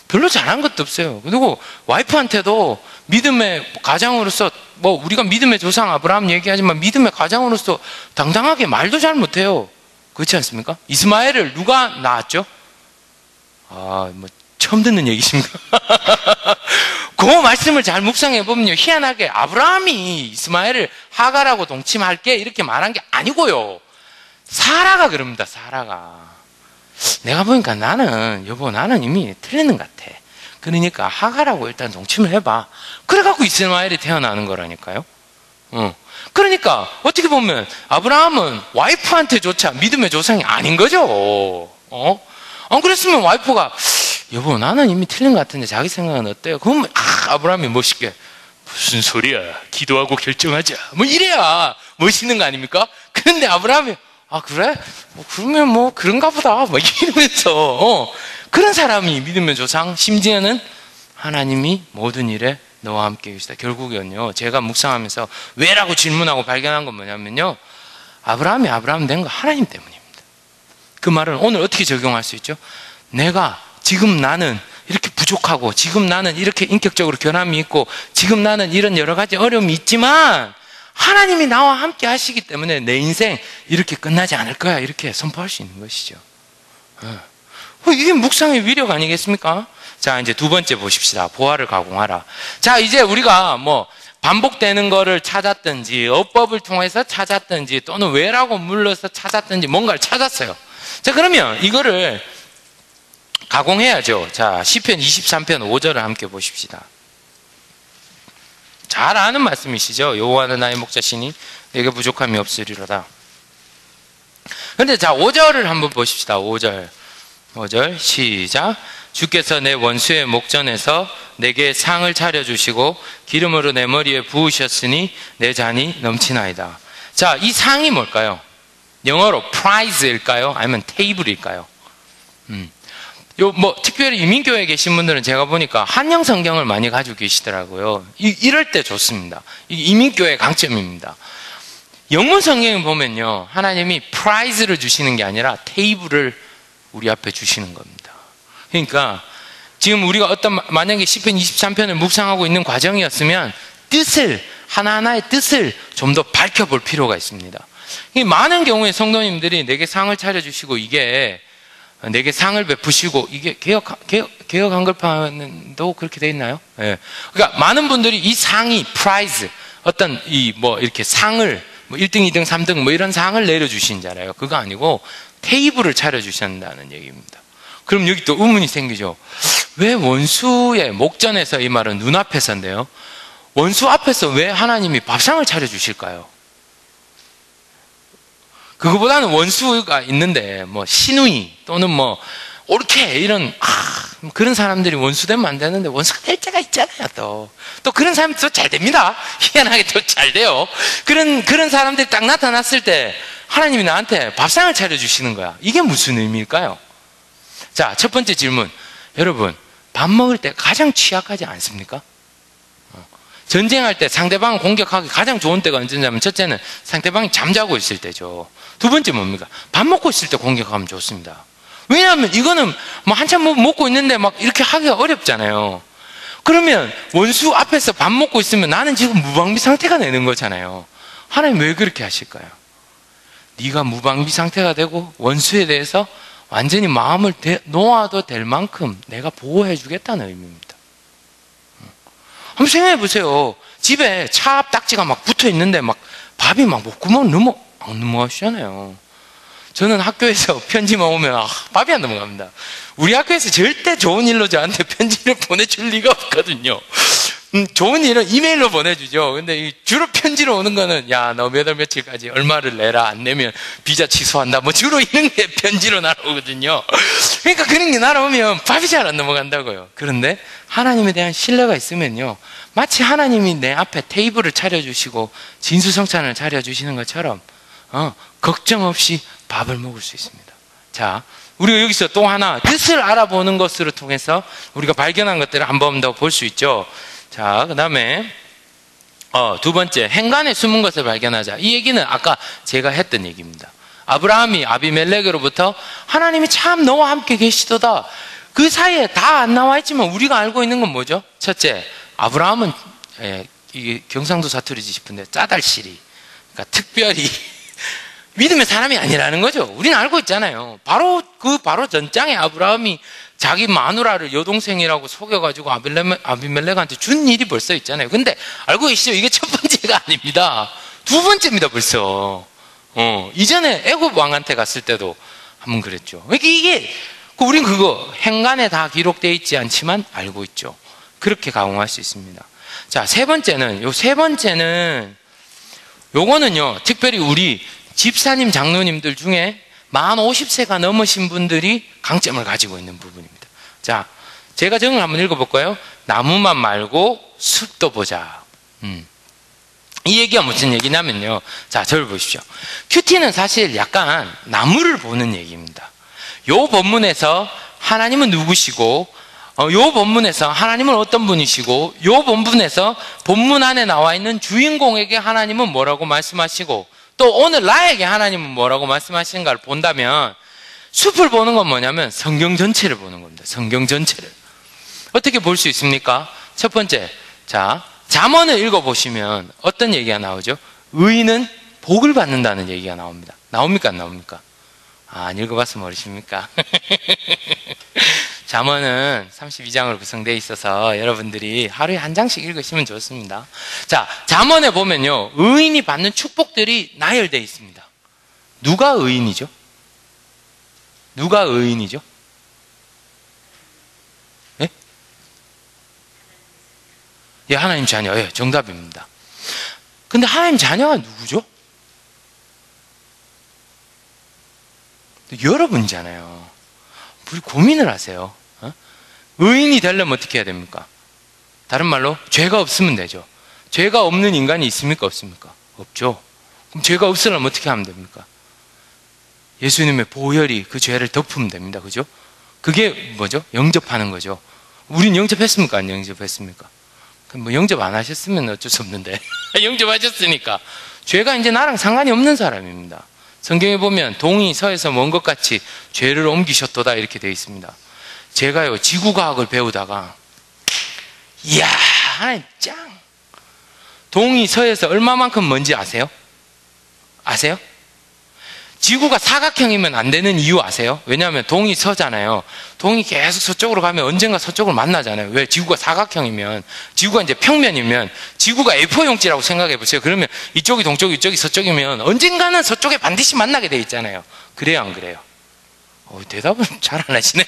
별로 잘한 것도 없어요. 그리고 와이프한테도 믿음의 가장으로서 뭐 우리가 믿음의 조상 아브라함 얘기하지만 믿음의 가장으로서 당당하게 말도 잘 못해요. 그렇지 않습니까? 이스마엘을 누가 낳았죠? 뭐 처음 듣는 얘기십니까? 그 말씀을 잘 묵상해 보면요, 희한하게 아브라함이 이스마엘을 하갈하고 동침할게 이렇게 말한 게 아니고요, 사라가 그럽니다. 사라가 내가 보니까 여보 나는 이미 틀리는 것 같아. 그러니까 하갈하고 일단 동침을 해봐. 그래갖고 이스마엘이 태어나는 거라니까요. 그러니까 어떻게 보면 아브라함은 와이프한테조차 믿음의 조상이 아닌 거죠. 안 그랬으면 와이프가 여보 나는 이미 틀린 것 같은데 자기 생각은 어때요? 그러면 아브라함이 멋있게 무슨 소리야, 기도하고 결정하자 뭐 이래야 멋있는 거 아닙니까? 그런데 아브라함이 그래? 그러면 뭐 그런가 보다 막 이러면서 그런 사람이 믿음의 조상, 심지어는 하나님이 모든 일에 너와 함께 계시다. 결국은요, 제가 묵상하면서 왜라고 질문하고 발견한 건 뭐냐면요, 아브라함이 아브라함 된 거 하나님 때문입니다. 그 말은 오늘 어떻게 적용할 수 있죠? 지금 나는 이렇게 부족하고, 지금 나는 이렇게 인격적으로 결함이 있고, 지금 나는 이런 여러 가지 어려움이 있지만 하나님이 나와 함께 하시기 때문에 내 인생 이렇게 끝나지 않을 거야, 이렇게 선포할 수 있는 것이죠. 이게 묵상의 위력 아니겠습니까? 자, 이제 두 번째 보십시다. 보화를 가공하라. 자, 이제 우리가 뭐 반복되는 거를 찾았든지 어법을 통해서 찾았든지 또는 왜라고 물러서 찾았든지 뭔가를 찾았어요. 자, 그러면 이거를 가공해야죠. 자, 시편 23편 5절을 함께 보십시다. 잘 아는 말씀이시죠. 여호와는 나의 목자시니 내게 부족함이 없으리로다. 그런데 자, 5절을 한번 보십시다. 5절 시작. 주께서 내 원수의 목전에서 내게 상을 차려주시고 기름으로 내 머리에 부으셨으니 내 잔이 넘치나이다. 자, 이 상이 뭘까요? 영어로 prize일까요? 아니면 테이블일까요? 특별히 이민교회에 계신 분들은 제가 보니까 한영 성경을 많이 가지고 계시더라고요. 이럴 때 좋습니다. 이민교회의 강점입니다. 영문 성경을 보면요, 하나님이 prize를 주시는 게 아니라 테이블을 우리 앞에 주시는 겁니다. 그러니까 지금 우리가 만약에 시편 23편을 묵상하고 있는 과정이었으면 하나하나의 뜻을 좀 더 밝혀볼 필요가 있습니다. 많은 경우에 성도님들이 내게 상을 차려주시고 이게 내게 상을 베푸시고, 이게 개혁 한글판도 그렇게 돼 있나요? 예. 그러니까 많은 분들이 이 상이 prize, 어떤 이렇게 상을 1등, 2등, 3등 이런 상을 내려주신 잖아요. 그거 아니고 테이블을 차려주신다는 얘기입니다. 그럼 여기 또 의문이 생기죠. 왜 원수의 목전에서, 이 말은 눈앞에서인데요, 원수 앞에서 왜 하나님이 밥상을 차려주실까요? 그거보다는 원수가 있는데 신우이 또는 옳게 이런 그런 사람들이 원수 되면 안 되는데 원수가 될 때가 있잖아요. 또 그런 사람이 또 잘 됩니다. 희한하게 또 잘 돼요. 그런 사람들이 딱 나타났을 때 하나님이 나한테 밥상을 차려주시는 거야. 이게 무슨 의미일까요? 자, 첫 번째 질문. 여러분, 밥 먹을 때 가장 취약하지 않습니까? 전쟁할 때 상대방을 공격하기 가장 좋은 때가 언제냐면, 첫째는 상대방이 잠자고 있을 때죠. 두 번째 뭡니까? 밥 먹고 있을 때 공격하면 좋습니다. 왜냐하면 이거는 한참 먹고 있는데 이렇게 하기가 어렵잖아요. 그러면 원수 앞에서 밥 먹고 있으면 나는 지금 무방비 상태가 되는 거잖아요. 하나님 왜 그렇게 하실까요? 네가 무방비 상태가 되고 원수에 대해서 완전히 마음을 놓아도 될 만큼 내가 보호해 주겠다는 의미입니다. 한번 생각해 보세요. 집에 차 앞 딱지가 붙어 있는데 밥이 목구멍 안 넘어가시잖아요. 저는 학교에서 편지만 오면 밥이 안 넘어갑니다. 우리 학교에서 절대 좋은 일로 저한테 편지를 보내줄 리가 없거든요. 좋은 일은 이메일로 보내주죠. 근데 주로 편지로 오는 거는 너 몇 월 며칠까지 얼마를 내라, 안 내면 비자 취소한다 주로 이런 게 편지로 날아오거든요. 그러니까 그런 게 날아오면 밥이 잘 안 넘어간다고요. 그런데 하나님에 대한 신뢰가 있으면요, 마치 하나님이 내 앞에 테이블을 차려주시고 진수성찬을 차려주시는 것처럼 걱정 없이 밥을 먹을 수 있습니다. 자, 우리가 여기서 또 하나 뜻을 알아보는 것으로 통해서 우리가 발견한 것들을 한 번 더 볼 수 있죠. 자, 그 다음에 두 번째, 행간에 숨은 것을 발견하자. 이 얘기는 아까 제가 했던 얘기입니다. 아브라함이 아비멜렉으로부터 하나님이 참 너와 함께 계시도다, 그 사이에 다 안 나와 있지만 우리가 알고 있는 건 뭐죠? 첫째, 아브라함은 이게 경상도 사투리지 싶은데 짜달시리. 그러니까 특별히 믿음의 사람이 아니라는 거죠. 우리는 알고 있잖아요. 바로 전장에 아브라함이 자기 마누라를 여동생이라고 속여가지고 아비멜렉한테 준 일이 벌써 있잖아요. 근데 알고 계시죠? 이게 첫 번째가 아닙니다. 두 번째입니다, 벌써. 이전에 애굽 왕한테 갔을 때도 한번 그랬죠. 그러니까 이게 우린 그거 행간에 다 기록되어 있지 않지만 알고 있죠. 그렇게 가공할 수 있습니다. 자, 세 번째는 요거는요, 특별히 우리 집사님, 장로님들 중에 만 50세가 넘으신 분들이 강점을 가지고 있는 부분입니다. 자, 제가 정을 한번 읽어볼까요? 나무만 말고 숲도 보자. 이 얘기가 무슨 얘기냐면요. 자, 저를 보십시오. 큐티는 사실 약간 나무를 보는 얘기입니다. 요 본문에서 하나님은 누구시고, 요 본문에서 하나님은 어떤 분이시고, 요 본문에서 본문 안에 나와 있는 주인공에게 하나님은 뭐라고 말씀하시고, 또 오늘 나에게 하나님은 뭐라고 말씀하시는가를 본다면, 숲을 보는 건 뭐냐면 성경 전체를 보는 겁니다. 성경 전체를. 어떻게 볼 수 있습니까? 첫 번째, 자, 잠언을 읽어보시면 어떤 얘기가 나오죠? 의인은 복을 받는다는 얘기가 나옵니다. 나옵니까? 안 나옵니까? 안 읽어봤으면 모르십니까? 잠언은 32장으로 구성되어 있어서 여러분들이 하루에 한 장씩 읽으시면 좋습니다. 자, 잠언에 보면요, 의인이 받는 축복들이 나열되어 있습니다. 누가 의인이죠? 누가 의인이죠? 예? 예, 하나님 자녀. 예, 정답입니다. 근데 하나님 자녀가 누구죠? 여러분이잖아요. 우리 고민을 하세요. 의인이 되려면 어떻게 해야 됩니까? 다른 말로 죄가 없으면 되죠. 죄가 없는 인간이 있습니까? 없습니까? 없죠. 그럼 죄가 없으려면 어떻게 하면 됩니까? 예수님의 보혈이 그 죄를 덮으면 됩니다. 그죠? 그게 뭐죠? 영접하는 거죠. 우린 영접했습니까? 안 영접했습니까? 그럼 뭐 영접 안 하셨으면 어쩔 수 없는데 영접하셨으니까 죄가 이제 나랑 상관이 없는 사람입니다. 성경에 보면 동이 서에서 먼 것 같이 죄를 옮기셨도다 이렇게 되어 있습니다. 제가요, 지구과학을 배우다가 이야, 하나님 짱! 동이 서에서 얼마만큼 먼지 아세요? 아세요? 지구가 사각형이면 안 되는 이유 아세요? 왜냐하면 동이 서잖아요. 동이 계속 서쪽으로 가면 언젠가 서쪽을 만나잖아요. 왜? 지구가 사각형이면, 지구가 이제 평면이면, 지구가 A4용지라고 생각해 보세요. 그러면 이쪽이 동쪽, 이쪽이 서쪽이면 언젠가는 서쪽에 반드시 만나게 돼 있잖아요. 그래요, 안 그래요? 대답은 잘 안 하시네요.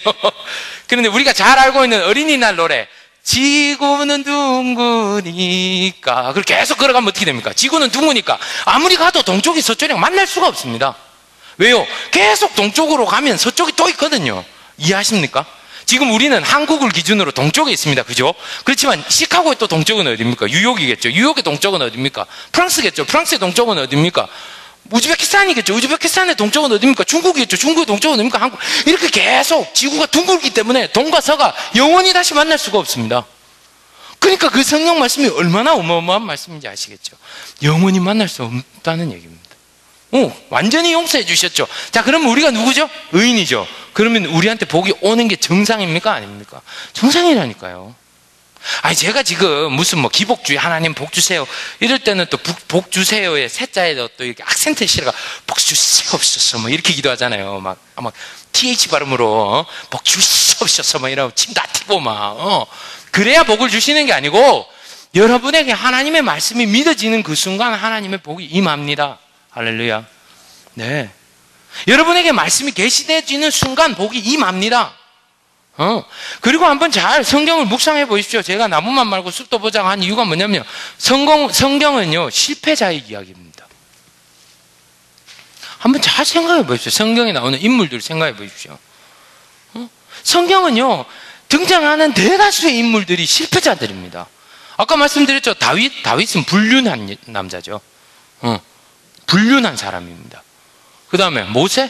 그런데 우리가 잘 알고 있는 어린이날 노래, 지구는 둥그니까, 그렇게 계속 걸어가면 어떻게 됩니까? 지구는 둥그니까 아무리 가도 동쪽이 서쪽이랑 만날 수가 없습니다. 왜요? 계속 동쪽으로 가면 서쪽이 또 있거든요. 이해하십니까? 지금 우리는 한국을 기준으로 동쪽에 있습니다. 그죠? 그렇지만 시카고의 또 동쪽은 어디입니까? 뉴욕이겠죠. 뉴욕의 동쪽은 어디입니까? 프랑스겠죠. 프랑스의 동쪽은 어디입니까? 우즈베키스탄이겠죠. 우즈베키스탄의 동쪽은 어디입니까? 중국이겠죠. 중국의 동쪽은 어디입니까? 한국. 이렇게 계속 지구가 둥글기 때문에 동과 서가 영원히 다시 만날 수가 없습니다. 그러니까 그 성경 말씀이 얼마나 어마어마한 말씀인지 아시겠죠? 영원히 만날 수 없다는 얘기입니다. 완전히 용서해 주셨죠. 자, 그러면 우리가 누구죠? 의인이죠. 그러면 우리한테 복이 오는 게 정상입니까? 아닙니까? 정상이라니까요. 아니, 제가 지금 무슨 뭐 기복주의, 하나님 복 주세요 이럴 때는 또 복 주세요의 세자에도 또 이렇게 악센트 실어가 복 주시옵소서 뭐 이렇게 기도하잖아요. 막 TH 발음으로 복 주시옵소서 뭐 이러고 침 다 튀고 막 그래야 복을 주시는 게 아니고 여러분에게 하나님의 말씀이 믿어지는 그 순간 하나님의 복이 임합니다. 할렐루야. 네. 여러분에게 말씀이 계시되어지는 순간 복이 임합니다. 그리고 한번 잘 성경을 묵상해 보십시오. 제가 나무만 말고 숲도 보자고 한 이유가 뭐냐면 성경은요, 실패자의 이야기입니다. 한번 잘 생각해 보십시오. 성경에 나오는 인물들 생각해 보십시오. 성경은요, 등장하는 대다수의 인물들이 실패자들입니다. 아까 말씀드렸죠. 다윗은 불륜한 남자죠. 불륜한 사람입니다. 그 다음에 모세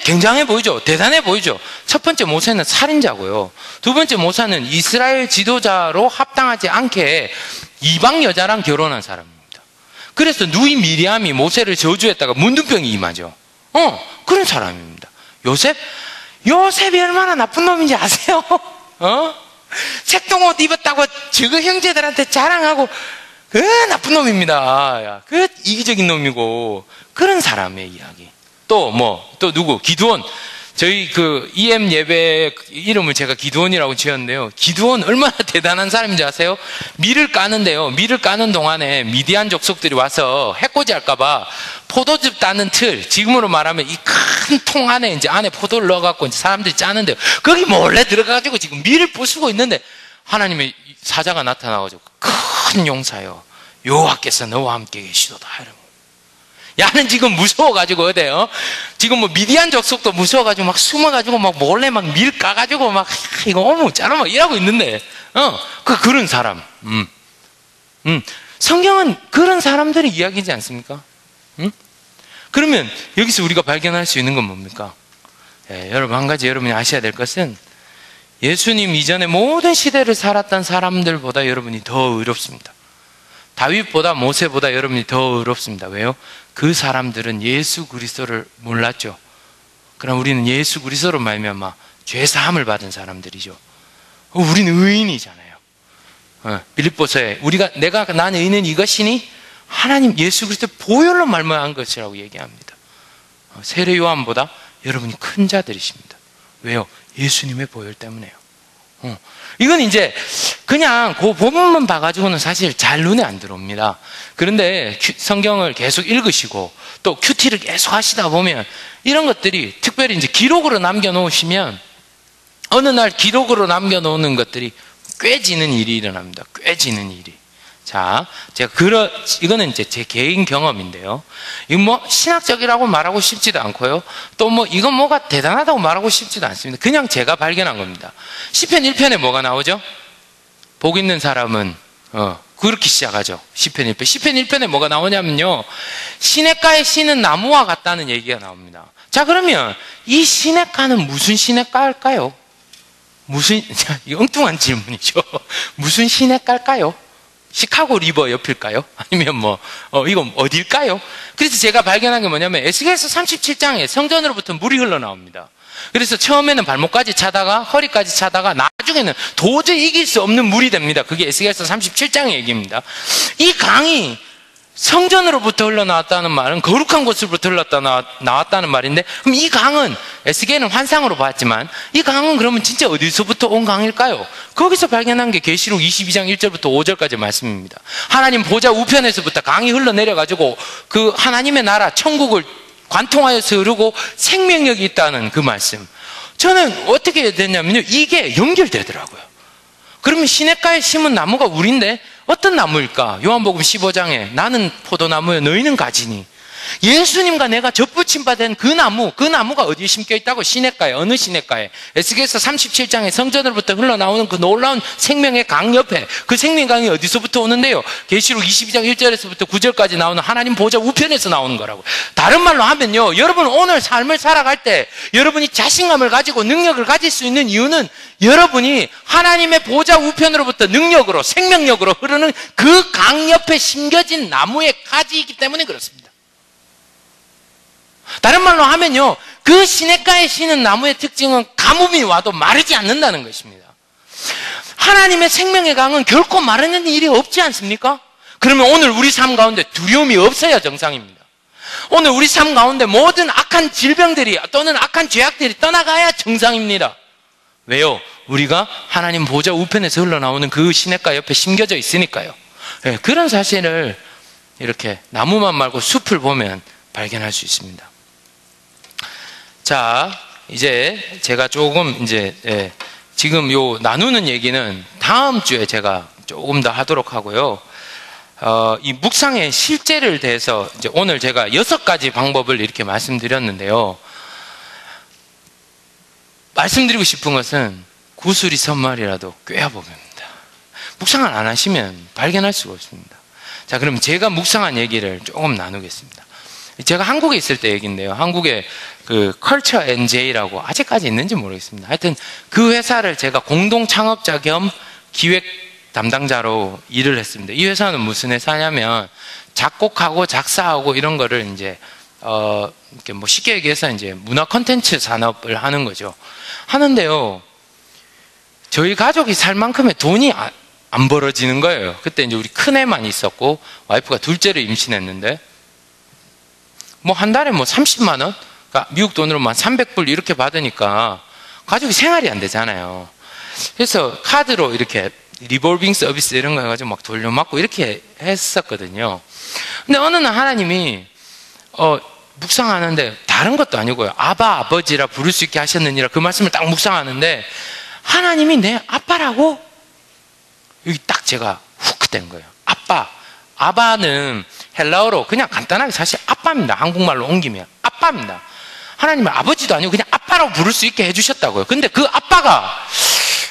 굉장해 보이죠? 대단해 보이죠? 첫 번째 모세는 살인자고요. 두 번째 모세는 이스라엘 지도자로 합당하지 않게 이방 여자랑 결혼한 사람입니다. 그래서 누이 미리암이 모세를 저주했다가 문둥병이 임하죠. 그런 사람입니다. 요셉이 얼마나 나쁜 놈인지 아세요? 색동옷 입었다고 저거 형제들한테 자랑하고, 그 나쁜 놈입니다. 야, 그 이기적인 놈이고, 그런 사람의 이야기. 또 누구? 기드온. 저희 EM 예배 이름을 제가 기드온이라고 지었는데요. 기드온 얼마나 대단한 사람인지 아세요? 밀을 까는데요. 밀을 까는 동안에 미디안 족속들이 와서 해코지 할까봐 포도즙 따는 틀, 지금으로 말하면 이 큰 통 안에 이제 안에 포도를 넣어갖고 이제 사람들이 짜는데요. 거기 몰래 들어가가지고 지금 밀을 부수고 있는데 하나님의 사자가 나타나가지고 큰 용사요. 여호와께서 너와 함께 계시도다. 이러고. 야는 지금 무서워가지고 어때요? 지금 뭐 미디안 족속도 무서워가지고 막 숨어가지고 막 몰래 막 밀 까가지고 막 이거 어머 짜라 막 이러고 있는데 그런 사람. 성경은 그런 사람들의 이야기지 않습니까? 그러면 여기서 우리가 발견할 수 있는 건 뭡니까? 여러분 한 가지 여러분이 아셔야 될 것은 예수님 이전에 모든 시대를 살았던 사람들보다 여러분이 더 의롭습니다. 다윗보다 모세보다 여러분이 더 의롭습니다. 왜요? 그 사람들은 예수 그리스도를 몰랐죠. 그럼 우리는 예수 그리스도로 말미암아 죄 사함을 받은 사람들이죠. 우리는 의인이잖아요. 빌립보서에 난 의인은 이것이니 하나님 예수 그리스도 보혈로 말미암은 것이라고 얘기합니다. 세례 요한보다 여러분이 큰 자들이십니다. 왜요? 예수님의 보혈 때문에요. 이건 이제 그냥 그 본문만 봐가지고는 사실 잘 눈에 안 들어옵니다. 그런데 성경을 계속 읽으시고 또 큐티를 계속 하시다 보면 이런 것들이 특별히 이제 기록으로 남겨놓으시면 어느 날 기록으로 남겨놓는 것들이 꿰지는 일이 일어납니다. 꿰지는 일이. 자, 제가 이거는 이제 제 개인 경험인데요. 이건 뭐 신학적이라고 말하고 싶지도 않고요. 또 뭐 이건 뭐가 대단하다고 말하고 싶지도 않습니다. 그냥 제가 발견한 겁니다. 시편 1편에 뭐가 나오죠? 복 있는 사람은 그렇게 시작하죠. 시편 1편. 시편 1편에 뭐가 나오냐면요. 시냇가에 씨는 나무와 같다는 얘기가 나옵니다. 자, 그러면 이 시냇가는 무슨 시냇가일까요? 이 엉뚱한 질문이죠. 무슨 시냇가일까요? 시카고 리버 옆일까요? 아니면 이건 어딜까요? 그래서 제가 발견한 게 뭐냐면, 에스겔서 37장에 성전으로부터 물이 흘러나옵니다. 그래서 처음에는 발목까지 차다가, 허리까지 차다가, 나중에는 도저히 이길 수 없는 물이 됩니다. 그게 에스겔서 37장의 얘기입니다. 이 강이 성전으로부터 흘러나왔다는 말은 거룩한 곳으로부터 흘러나왔다는 말인데, 그럼 이 강은 에스겔은 환상으로 봤지만 이 강은 그러면 진짜 어디서부터 온 강일까요? 거기서 발견한 게 계시록 22장 1절부터 5절까지 말씀입니다. 하나님 보좌 우편에서부터 강이 흘러내려가지고 그 하나님의 나라 천국을 관통하여서 흐르고 생명력이 있다는 그 말씀. 저는 어떻게 됐냐면요, 이게 연결되더라고요. 그러면 시냇가에 심은 나무가 우리인데 어떤 나무일까? 요한복음 15장에 나는 포도나무여 너희는 가지니. 예수님과 내가 접붙임 받은 그 나무가 어디에 심겨 있다고? 시냇가에. 어느 시냇가에? 에스겔서 37장에 성전으로부터 흘러나오는 그 놀라운 생명의 강 옆에, 그 생명강이 어디서부터 오는데요? 계시록 22장 1절에서부터 9절까지 나오는 하나님 보좌 우편에서 나오는 거라고. 다른 말로 하면요, 여러분 오늘 삶을 살아갈 때 여러분이 자신감을 가지고 능력을 가질 수 있는 이유는 여러분이 하나님의 보좌 우편으로부터 능력으로, 생명력으로 흐르는 그 강 옆에 심겨진 나무의 가지이기 때문에 그렇습니다. 다른 말로 하면요, 그 시냇가에 심는 나무의 특징은 가뭄이 와도 마르지 않는다는 것입니다. 하나님의 생명의 강은 결코 마르는 일이 없지 않습니까? 그러면 오늘 우리 삶 가운데 두려움이 없어야 정상입니다. 오늘 우리 삶 가운데 모든 악한 질병들이 또는 악한 죄악들이 떠나가야 정상입니다. 왜요? 우리가 하나님 보좌 우편에서 흘러나오는 그 시냇가 옆에 심겨져 있으니까요. 네, 그런 사실을 이렇게 나무만 말고 숲을 보면 발견할 수 있습니다. 자, 이제 제가 조금 지금 요 나누는 얘기는 다음 주에 제가 조금 더 하도록 하고요. 이 묵상의 실제를 대해서 이제 오늘 제가 6가지 방법을 이렇게 말씀드렸는데요. 말씀드리고 싶은 것은 구슬이 선말이라도 꿰어봅니다. 묵상을 안 하시면 발견할 수가 없습니다. 자, 그럼 제가 묵상한 얘기를 조금 나누겠습니다. 제가 한국에 있을 때 얘기인데요. 한국에 그 컬처 NJ라고 아직까지 있는지 모르겠습니다. 하여튼 그 회사를 제가 공동 창업자 겸 기획 담당자로 일을 했습니다. 이 회사는 무슨 회사냐면 작곡하고 작사하고 이런 거를 이제 이렇게 뭐 쉽게 얘기해서 이제 문화 콘텐츠 산업을 하는 거죠. 하는데요. 저희 가족이 살 만큼의 돈이 안 벌어지는 거예요. 그때 이제 우리 큰애만 있었고 와이프가 둘째를 임신했는데 뭐 한 달에 뭐 30만 원? 그러니까 미국 돈으로 만 300불 이렇게 받으니까 가족이 생활이 안 되잖아요. 그래서 카드로 이렇게 리볼빙 서비스 이런 거 해가지고 막 돌려막고 이렇게 했었거든요. 근데 어느 날 하나님이 묵상하는데 다른 것도 아니고요. 아버지라 부를 수 있게 하셨느니라 그 말씀을 딱 묵상하는데 하나님이 내 아빠라고? 여기 딱 제가 훅 된 거예요. 아빠. 아바는 헬라어로 그냥 간단하게 사실 아빠입니다. 한국말로 옮기면 아빠입니다. 하나님은 아버지도 아니고 그냥 아빠라고 부를 수 있게 해주셨다고요. 근데 그 아빠가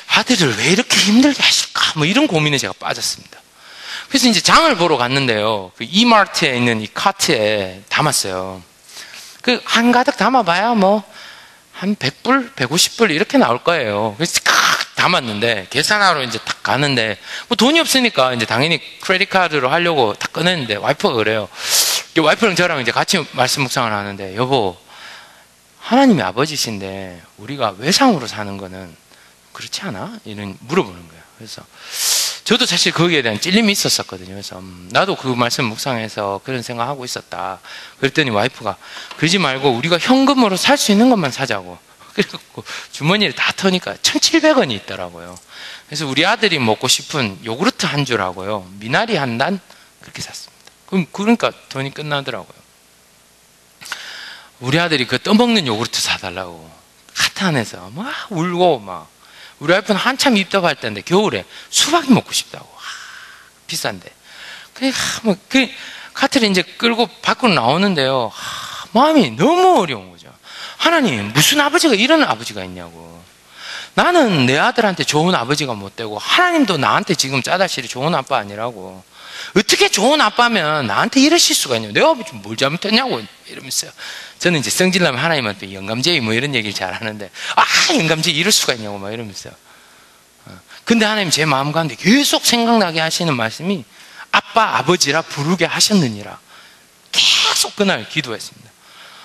아들을 왜 이렇게 힘들게 하실까? 뭐 이런 고민에 제가 빠졌습니다. 그래서 이제 장을 보러 갔는데요. 그 이마트에 있는 이 카트에 담았어요. 그 한가득 담아봐야 뭐 한 100불, 150불 이렇게 나올 거예요. 그래서 담았는데 계산하러 이제 딱 가는데 뭐 돈이 없으니까 이제 당연히 크레딧 카드로 하려고 딱 꺼냈는데 와이프가 그래요. 와이프랑 저랑 이제 같이 말씀 묵상을 하는데 여보, 하나님이 아버지신데 우리가 외상으로 사는 거는 그렇지 않아? 이런 물어보는 거예요. 그래서 저도 사실 거기에 대한 찔림이 있었거든요. 그래서 나도 그 말씀 묵상해서 그런 생각하고 있었다. 그랬더니 와이프가 그러지 말고 우리가 현금으로 살 수 있는 것만 사자고. 그래갖고 주머니를 다 터니까 1,700원이 있더라고요. 그래서 우리 아들이 먹고 싶은 요구르트 한 줄하고요, 미나리 한 단 그렇게 샀습니다. 그러니까 돈이 끝나더라고요. 우리 아들이 그 떠먹는 요구르트 사달라고 카트 안에서 막 울고 막. 우리 와이프는 한참 입덕할 때인데 겨울에 수박이 먹고 싶다고. 비싼데. 그 카트를 이제 끌고 밖으로 나오는데요. 마음이 너무 어려운 거죠. 하나님, 무슨 아버지가 이런 아버지가 있냐고. 나는 내 아들한테 좋은 아버지가 못 되고 하나님도 나한테 지금 짜다시리 좋은 아빠 아니라고. 어떻게 좋은 아빠면 나한테 이러실 수가 있냐고. 내가 뭘 잘못했냐고 이러면서요. 저는 이제 성질나면 하나님한테 영감제의 뭐 이런 얘기를 잘 하는데 영감제 이럴 수가 있냐고 막 이러면서요. 근데 하나님 제 마음 가운데 계속 생각나게 하시는 말씀이 아빠 아버지라 부르게 하셨느니라. 계속 그날 기도했습니다.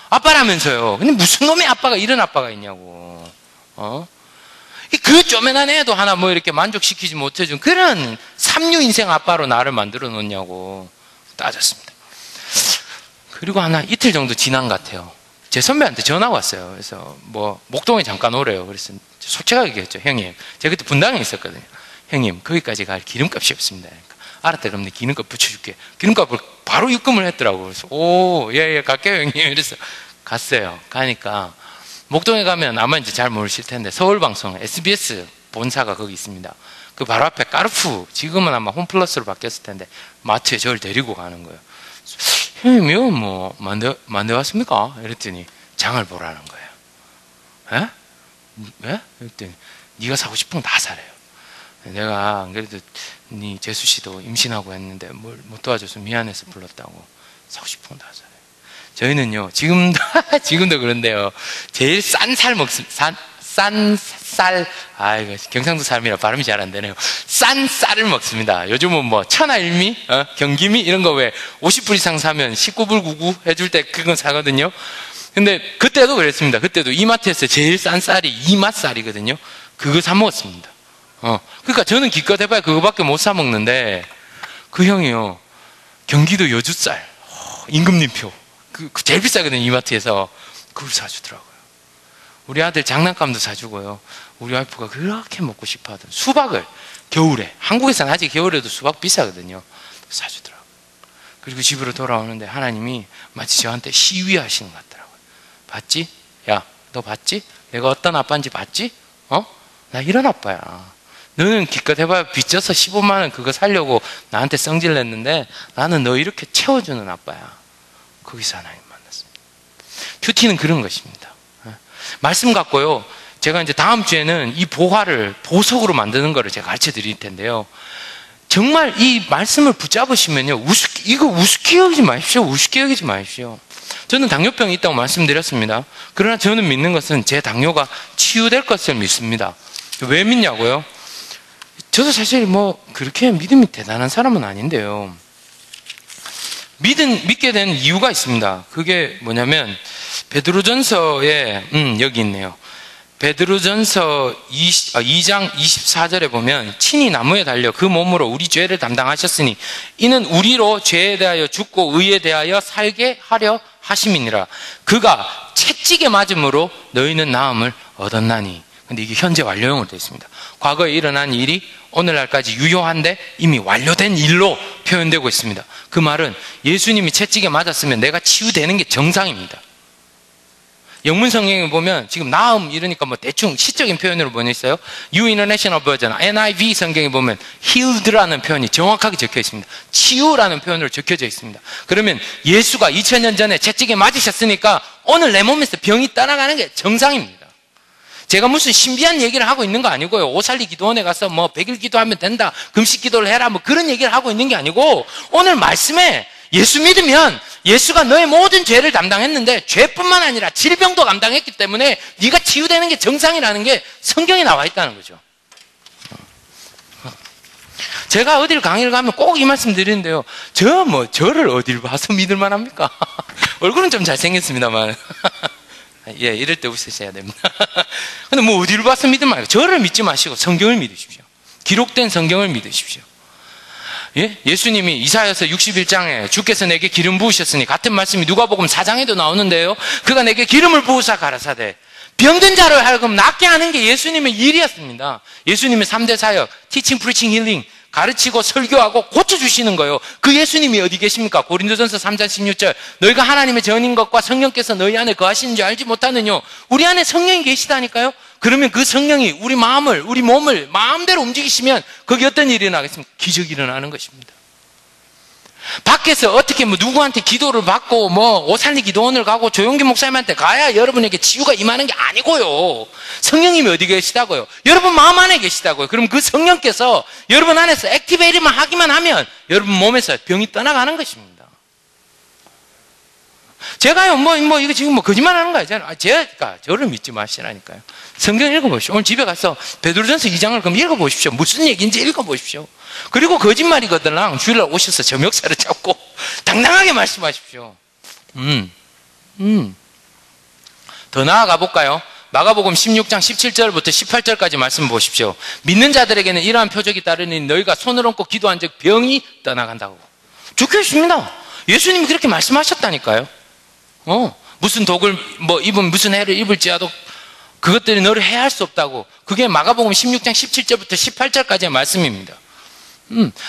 아빠라면서요. 근데 무슨 놈의 아빠가 이런 아빠가 있냐고. 그 쪼매난 애도 하나 뭐 이렇게 만족시키지 못해준 그런 삼류 인생 아빠로 나를 만들어 놓냐고 따졌습니다. 그리고 하나 이틀 정도 지난 것 같아요. 제 선배한테 전화가 왔어요. 그래서 뭐 목동에 잠깐 오래요. 그래서 솔직하게 얘기했죠. 형님, 제가 그때 분당에 있었거든요. 형님, 거기까지 갈 기름값이 없습니다. 그러니까, 알았다, 그럼 내 기름값 붙여줄게. 기름값을 바로 입금을 했더라고요. 그래서 예, 갈게요 형님. 그래서 갔어요. 가니까 목동에 가면 아마 이제 잘 모르실 텐데 서울방송 SBS 본사가 거기 있습니다. 그 바로 앞에 까르푸, 지금은 아마 홈플러스로 바뀌었을 텐데 마트에 저를 데리고 가는 거예요. 형님이요? 뭐 만데 왔습니까? 이랬더니 장을 보라는 거예요. 예? 그랬더니 네가 사고 싶은 거 다 사래요. 내가 안 그래도 네 재수 씨도 임신하고 했는데 뭘 못 도와줘서 미안해서 불렀다고. 사고 싶은 거 다 사래요. 저희는요 지금도 그런데요, 제일 싼 살 먹습니다. 싼 쌀, 이거 경상도 사람이라 발음이 잘 안 되네요. 싼 쌀을 먹습니다. 요즘은 뭐 천하일미, 경기미 이런 거 왜 50불 이상 사면 19불 99 해줄 때 그건 사거든요. 근데 그때도 그랬습니다. 그때도 이마트에서 제일 싼 쌀이 이맛쌀이거든요. 그거 사 먹었습니다. 그러니까 저는 기껏 해봐야 그거밖에 못 사 먹는데 그 형이요, 경기도 여주쌀, 임금님표, 그 제일 비싸거든요. 이마트에서 그걸 사주더라고요. 우리 아들 장난감도 사주고요. 우리 와이프가 그렇게 먹고 싶어 하던 수박을 겨울에, 한국에서는 아직 겨울에도 수박 비싸거든요. 사주더라고요. 그리고 집으로 돌아오는데 하나님이 마치 저한테 시위하시는 것 같더라고요. 봤지? 야, 너 봤지? 내가 어떤 아빠인지 봤지? 나 이런 아빠야. 너는 기껏 해봐야 빚져서 15만 원 그거 살려고 나한테 성질 냈는데 나는 너 이렇게 채워주는 아빠야. 거기서 하나님 만났습니다. 큐티는 그런 것입니다. 말씀 갖고요, 제가 이제 다음 주에는 이 보화를 보석으로 만드는 거를 제가 가르쳐 드릴 텐데요, 정말 이 말씀을 붙잡으시면요, 이거 우습게 여기지 마십시오. 우습게 여기지 마십시오. 저는 당뇨병이 있다고 말씀드렸습니다. 그러나 저는 믿는 것은 제 당뇨가 치유될 것을 믿습니다. 왜 믿냐고요? 저도 사실 뭐 그렇게 믿음이 대단한 사람은 아닌데요, 믿게 된 이유가 있습니다. 그게 뭐냐면 베드로전서에 여기 있네요. 베드로전서 2장 24절에 보면 친히 나무에 달려 그 몸으로 우리 죄를 담당하셨으니 이는 우리로 죄에 대하여 죽고 의에 대하여 살게 하려 하심이니라. 그가 채찍에 맞음으로 너희는 나음을 얻었나니. 근데 이게 현재 완료형으로 되어 있습니다. 과거에 일어난 일이 오늘날까지 유효한데 이미 완료된 일로 표현되고 있습니다. 그 말은 예수님이 채찍에 맞았으면 내가 치유되는 게 정상입니다. 영문 성경에 보면 지금 나음 이러니까 뭐 대충 시적인 표현으로 번역 있어요. New International Version, NIV 성경에 보면 healed라는 표현이 정확하게 적혀 있습니다. 치유라는 표현으로 적혀져 있습니다. 그러면 예수가 2000년 전에 채찍에 맞으셨으니까 오늘 내 몸에서 병이 떠나가는 게 정상입니다. 제가 무슨 신비한 얘기를 하고 있는 거 아니고요. 오살리 기도원에 가서 뭐 100일 기도하면 된다, 금식 기도를 해라, 뭐 그런 얘기를 하고 있는 게 아니고, 오늘 말씀에 예수 믿으면 예수가 너의 모든 죄를 담당했는데 죄뿐만 아니라 질병도 감당했기 때문에 네가 치유되는 게 정상이라는 게 성경에 나와 있다는 거죠. 제가 어딜 강의를 가면 꼭 이 말씀 드리는데요. 저를 어딜 봐서 믿을 만합니까? 얼굴은 좀 잘생겼습니다만. 예, 이럴 때 웃으셔야 됩니다. 근데 뭐 어디를 봐서 믿을 만합니까? 저를 믿지 마시고 성경을 믿으십시오. 기록된 성경을 믿으십시오. 예? 예수님이 이사야서 61장에 주께서 내게 기름 부으셨으니, 같은 말씀이 누가복음 4장에도 나오는데요. 그가 내게 기름을 부으사 가라사대 병든 자를 하여금 낫게 하는 게 예수님의 일이었습니다. 예수님의 3대 사역, 티칭, 프리칭, 힐링, 가르치고 설교하고 고쳐주시는 거예요. 그 예수님이 어디 계십니까? 고린도전서 3장 16절 너희가 하나님의 전인 것과 성령께서 너희 안에 거하시는 줄 알지 못하느뇨. 우리 안에 성령이 계시다니까요. 그러면 그 성령이 우리 마음을, 우리 몸을 마음대로 움직이시면 거기 어떤 일이 일어나겠습니까? 기적이 일어나는 것입니다. 밖에서 어떻게 뭐 누구한테 기도를 받고 뭐 오살리 기도원을 가고 조용기 목사님한테 가야 여러분에게 치유가 임하는 게 아니고요. 성령님이 어디 계시다고요? 여러분 마음 안에 계시다고요. 그럼 그 성령께서 여러분 안에서 액티베이트만 하기만 하면 여러분 몸에서 병이 떠나가는 것입니다. 제가요, 이거 지금 거짓말 하는 거 아니잖아요. 제가 저를 믿지 마시라니까요. 성경 읽어보십시오. 오늘 집에 가서 베드로전서 2장을 그럼 읽어보십시오. 무슨 얘기인지 읽어보십시오. 그리고 거짓말이거든 주일날 오셔서 저 멱살을 잡고 당당하게 말씀하십시오. 더 나아가 볼까요? 마가복음 16장 17절부터 18절까지 말씀 보십시오. 믿는 자들에게는 이러한 표적이 따르니 너희가 손을 얹고 기도한 즉 병이 떠나간다고 적혀 있습니다. 예수님이 그렇게 말씀하셨다니까요. 무슨 독을 입으면 무슨 해를 입을지라도 그것들이 너를 해할 수 없다고. 그게 마가복음 16장 17절부터 18절까지의 말씀입니다.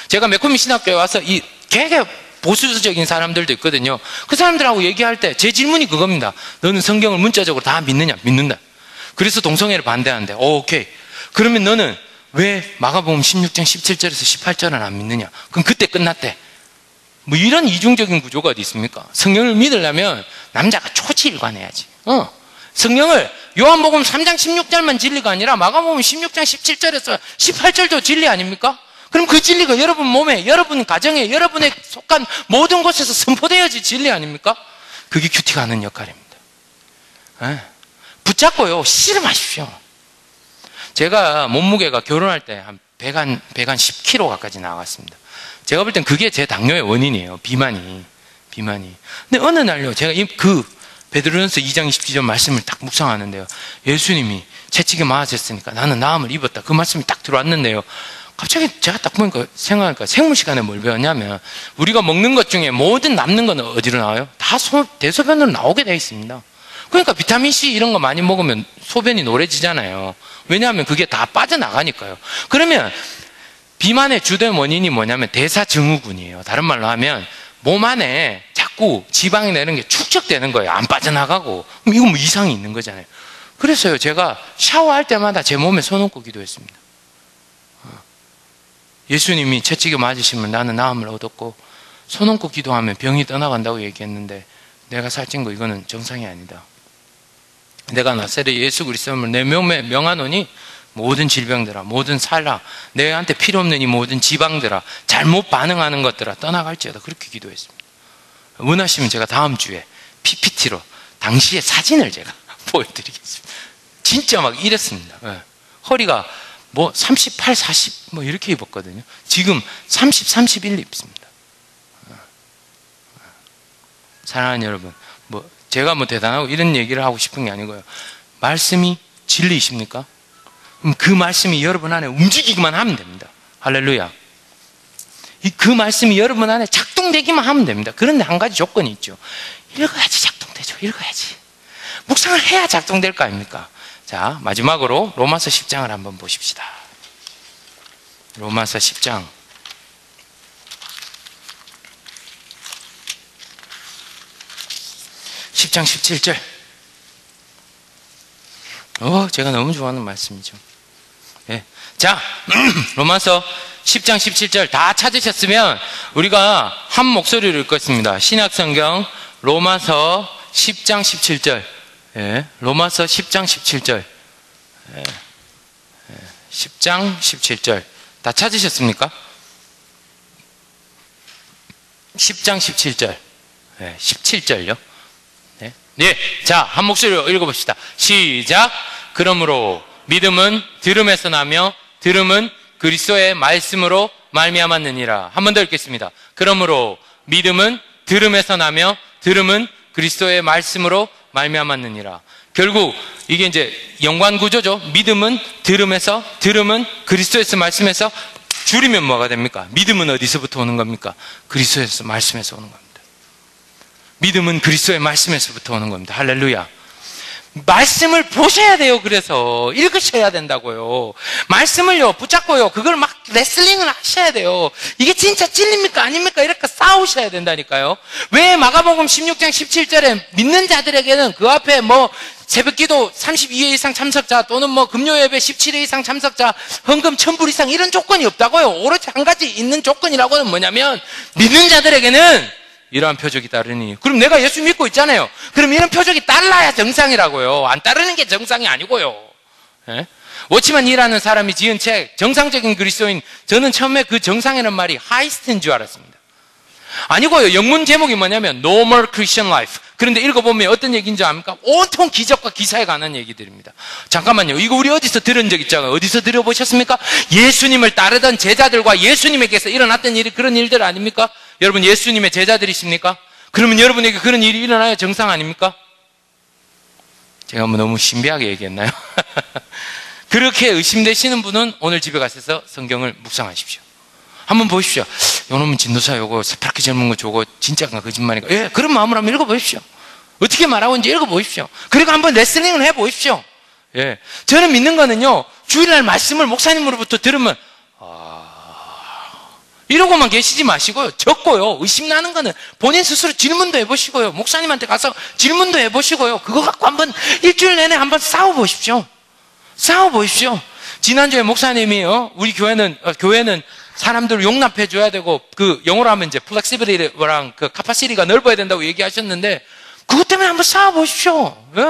제가 매코미 신학교에 와서 되게 보수적인 사람들도 있거든요. 그 사람들하고 얘기할 때 제 질문이 그겁니다. 너는 성경을 문자적으로 다 믿느냐? 믿는다. 그래서 동성애를 반대하는데, 오케이. 그러면 너는 왜 마가복음 16장 17절에서 18절은 안 믿느냐? 그럼 그때 끝났대. 뭐 이런 이중적인 구조가 어디 있습니까? 성경을 믿으려면 남자가 초지일관해야지. 성경을 요한복음 3장 16절만 진리가 아니라 마가복음 16장 17절에서 18절도 진리 아닙니까? 그럼 그 진리가 여러분 몸에, 여러분 가정에, 여러분에 속한 모든 곳에서 선포되어야지 진리 아닙니까? 그게 큐티가 하는 역할입니다. 붙잡고요, 씨름하십시오. 제가 몸무게가 결혼할 때 한 110kg 가까이 나갔습니다. 제가 볼 땐 그게 제 당뇨의 원인이에요. 비만이. 근데 어느 날요, 제가 베드로전서 2장 27절 말씀을 딱 묵상하는데요. 예수님이 채찍에 맞으셨으니까 나는 나음을 입었다. 그 말씀이 딱 들어왔는데요. 갑자기 제가 딱 보니까 생각하니까 생물 시간에 뭘 배웠냐면 우리가 먹는 것 중에 모든 남는 건 어디로 나와요? 다 대소변으로 나오게 되어 있습니다. 그러니까 비타민C 이런 거 많이 먹으면 소변이 노래지잖아요. 왜냐하면 그게 다 빠져나가니까요. 그러면 비만의 주된 원인이 뭐냐면 대사증후군이에요. 다른 말로 하면 몸 안에 자꾸 지방이 내는 게 축적되는 거예요. 안 빠져나가고. 그럼 이건 뭐 이상이 있는 거잖아요. 그래서요, 제가 샤워할 때마다 제 몸에 손 얹고 기도했습니다. 예수님이 채찍에 맞으시면 나는 나음을 얻었고 손 얹고 기도하면 병이 떠나간다고 얘기했는데 내가 살찐 거 이거는 정상이 아니다. 내가 나사렛 예수 그리스도를 내 몸에 명하노니 모든 질병들아, 모든 살라, 내한테 필요 없는 이 모든 지방들아, 잘못 반응하는 것들아 떠나갈지어다. 그렇게 기도했습니다. 원하시면 제가 다음 주에 PPT로 당시의 사진을 제가 보여드리겠습니다. 진짜 막 이랬습니다. 허리가 38, 40 이렇게 입었거든요. 지금 30, 31 입습니다. 사랑하는 여러분, 제가 대단하고 이런 얘기를 하고 싶은 게 아니고요. 말씀이 진리이십니까? 그럼 그 말씀이 여러분 안에 움직이기만 하면 됩니다. 할렐루야. 그 말씀이 여러분 안에 작동되기만 하면 됩니다. 그런데 한 가지 조건이 있죠. 읽어야지 작동되죠. 읽어야지. 묵상을 해야 작동될 거 아닙니까? 자, 마지막으로 로마서 10장을 한번 보십시다. 로마서 10장. 10장 17절. 제가 너무 좋아하는 말씀이죠. 예. 자, 로마서 10장 17절 다 찾으셨으면 우리가 한 목소리로 읽겠습니다. 신약성경 로마서 10장 17절. 예. 로마서 10장 17절. 예. 10장 17절. 다 찾으셨습니까? 10장 17절. 예. 17절요. 네. 예. 자, 한 목소리로 읽어봅시다. 시작. 그러므로 믿음은 들음에서 나며 들음은 그리스도의 말씀으로 말미암았느니라. 한 번 더 읽겠습니다. 그러므로 믿음은 들음에서 나며 들음은 그리스도의 말씀으로 말미암았느니라. 결국 이게 이제 연관 구조죠. 믿음은 들음에서, 들음은 그리스도에서 말씀에서, 줄이면 뭐가 됩니까? 믿음은 어디서부터 오는 겁니까? 그리스도에서 말씀에서 오는 겁니다. 믿음은 그리스도의 말씀에서부터 오는 겁니다. 할렐루야. 말씀을 보셔야 돼요. 그래서 읽으셔야 된다고요. 말씀을요 붙잡고요 그걸 막 레슬링을 하셔야 돼요. 이게 진짜 진리입니까 아닙니까 이렇게 싸우셔야 된다니까요. 왜 마가복음 16장 17절에 믿는 자들에게는 그 앞에 뭐 새벽기도 32회 이상 참석자 또는 뭐 금요예배 17회 이상 참석자 헌금 1000불 이상 이런 조건이 없다고요. 오로지 한 가지 있는 조건이라고는 뭐냐면 믿는 자들에게는 이러한 표적이 따르니. 그럼 내가 예수 믿고 있잖아요. 그럼 이런 표적이 따라야 정상이라고요. 안 따르는 게 정상이 아니고요. 예? 워치만 일하는 사람이 지은 책 정상적인 그리스도인. 저는 처음에 그 정상이라는 말이 하이스트인 줄 알았습니다. 아니고요. 영문 제목이 뭐냐면 Normal Christian Life. 그런데 읽어보면 어떤 얘기인지 압니까? 온통 기적과 기사에 관한 얘기들입니다. 잠깐만요. 이거 우리 어디서 들은 적 있잖아요. 어디서 들어보셨습니까? 예수님을 따르던 제자들과 예수님에게서 일어났던 일이 그런 일들 아닙니까? 여러분 예수님의 제자들이십니까? 그러면 여러분에게 그런 일이 일어나야 정상 아닙니까? 제가 뭐 너무 신비하게 얘기했나요? 그렇게 의심되시는 분은 오늘 집에 가셔서 성경을 묵상하십시오. 한번 보십시오. 요놈은 진도사 요거 새파랗게 젊은 거 저거 진짜인가 거짓말인가. 예, 그런 마음으로 한번 읽어보십시오. 어떻게 말하고 있는지 읽어보십시오. 그리고 한번 레슬링을 해보십시오. 예, 저는 믿는 거는요 주일날 말씀을 목사님으로부터 들으면 이러고만 계시지 마시고요. 적고요. 의심나는 거는 본인 스스로 질문도 해보시고요. 목사님한테 가서 질문도 해보시고요. 그거 갖고 한번 일주일 내내 한번 싸워보십시오. 싸워보십시오. 지난주에 목사님이 우리 교회는 사람들을 용납해줘야 되고 그 영어로 하면 이제 플렉시빌리티랑 그 카파시티가 넓어야 된다고 얘기하셨는데 그것 때문에 한번 싸워보십시오. 예,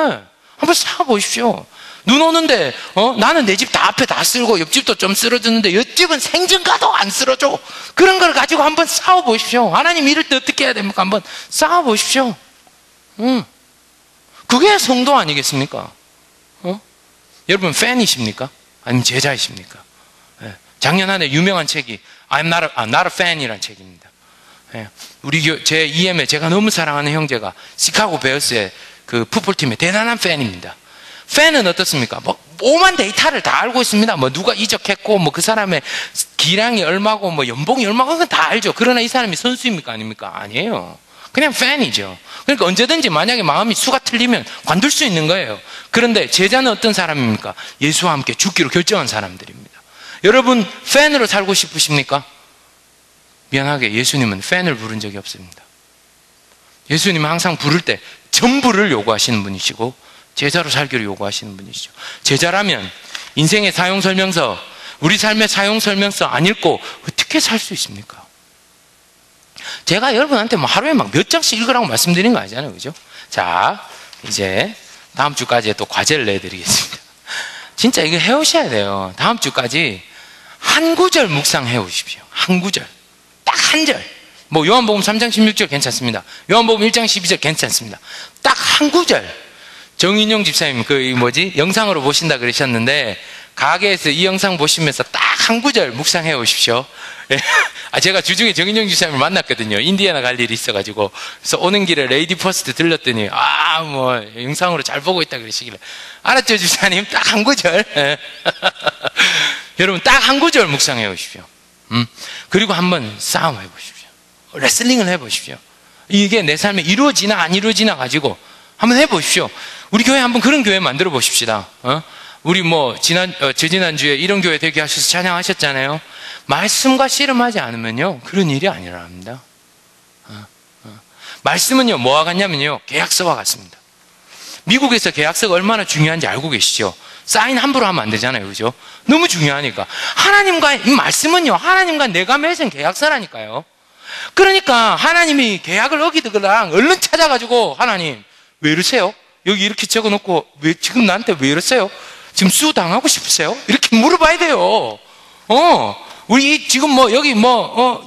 한번 싸워보십시오. 눈 오는데 나는 내 집 다 앞에 다 쓸고 옆집도 좀 쓸어주는데 옆집은 생전가도 안 쓸어줘. 그런 걸 가지고 한번 싸워보십시오. 하나님 이럴 때 어떻게 해야 됩니까? 한번 싸워보십시오. 그게 성도 아니겠습니까? 여러분 팬이십니까? 아니면 제자이십니까? 예. 작년 한 해 유명한 책이 I'm not a fan이라는 책입니다. 예. 우리 제 EM에 제가 너무 사랑하는 형제가 시카고 베어스의 그 풋볼팀의 대단한 팬입니다. 팬은 어떻습니까? 뭐 오만 데이터를 다 알고 있습니다. 뭐 누가 이적했고 뭐 그 사람의 기량이 얼마고 뭐 연봉이 얼마고 그건 다 알죠. 그러나 이 사람이 선수입니까 아닙니까? 아니에요. 그냥 팬이죠. 그러니까 언제든지 만약에 마음이 수가 틀리면 관둘 수 있는 거예요. 그런데 제자는 어떤 사람입니까? 예수와 함께 죽기로 결정한 사람들입니다. 여러분 팬으로 살고 싶으십니까? 미안하게 예수님은 팬을 부른 적이 없습니다. 예수님은 항상 부를 때 전부를 요구하시는 분이시고 제자로 살기를 요구하시는 분이시죠. 제자라면 인생의 사용설명서, 우리 삶의 사용설명서 안 읽고 어떻게 살 수 있습니까? 제가 여러분한테 뭐 하루에 막 몇 장씩 읽으라고 말씀드린 거 아니잖아요. 그죠? 자, 이제 다음 주까지 또 과제를 내드리겠습니다. 진짜 이거 해오셔야 돼요. 다음 주까지 한 구절 묵상해 오십시오. 한 구절. 딱 한 절. 뭐 요한복음 3장 16절 괜찮습니다. 요한복음 1장 12절 괜찮습니다. 딱 한 구절. 정인용 집사님 영상으로 보신다 그러셨는데 가게에서 이 영상 보시면서 딱 한 구절 묵상해 오십시오. 예. 제가 주중에 정인영 집사님을 만났거든요. 인디애나 갈 일이 있어가지고. 그래서 오는 길에 레이디 퍼스트 들렀더니, 뭐, 영상으로 잘 보고 있다 그러시길래. 알았죠, 집사님? 딱 한 구절. 예. 여러분, 딱 한 구절 묵상해 오십시오. 그리고 한번 싸움해 보십시오. 레슬링을 해 보십시오. 이게 내 삶에 이루어지나 안 이루어지나 가지고 한번 해 보십시오. 우리 교회 한번 그런 교회 만들어 보십시다. 우리 뭐 저지난주에 이런 교회 되게 하셔서 찬양하셨잖아요. 말씀과 씨름하지 않으면요 그런 일이 아니랍니다. 말씀은요 뭐와 같냐면요 계약서와 같습니다. 미국에서 계약서가 얼마나 중요한지 알고 계시죠? 사인 함부로 하면 안 되잖아요, 그죠? 너무 중요하니까. 하나님과 이 말씀은요 하나님과 내가 맺은 계약서라니까요. 그러니까 하나님이 계약을 어기더라 얼른 찾아가지고, 하나님 왜 이러세요? 여기 이렇게 적어놓고 왜 지금 나한테 왜 이러세요? 지금 수 당하고 싶으세요? 이렇게 물어봐야 돼요. 우리 지금 뭐 여기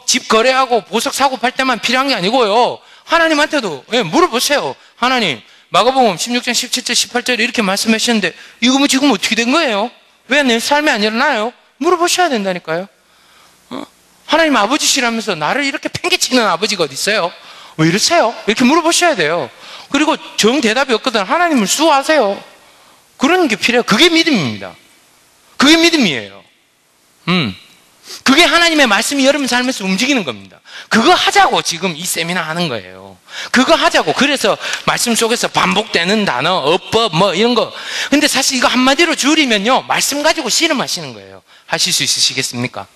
집 거래하고 보석 사고 팔 때만 필요한 게 아니고요. 하나님한테도 물어보세요. 하나님, 마가복음 16장 17절 18절에 이렇게 말씀하셨는데 이거 뭐 지금 어떻게 된 거예요? 왜 내 삶에 안 일어나요? 물어보셔야 된다니까요. 하나님 아버지시라면서 나를 이렇게 팽개치는 아버지가 어디 있어요? 왜 이러세요? 이렇게 물어보셔야 돼요. 그리고 정 대답이 없거든 하나님을 수호하세요. 그런 게 필요해요. 그게 믿음입니다. 그게 믿음이에요. 그게 하나님의 말씀이 여러분 삶에서 움직이는 겁니다. 그거 하자고 지금 이 세미나 하는 거예요. 그거 하자고. 그래서 말씀 속에서 반복되는 단어, 어법 뭐 이런 거. 근데 사실 이거 한마디로 줄이면요 말씀 가지고 씨름하시는 거예요. 하실 수 있으시겠습니까?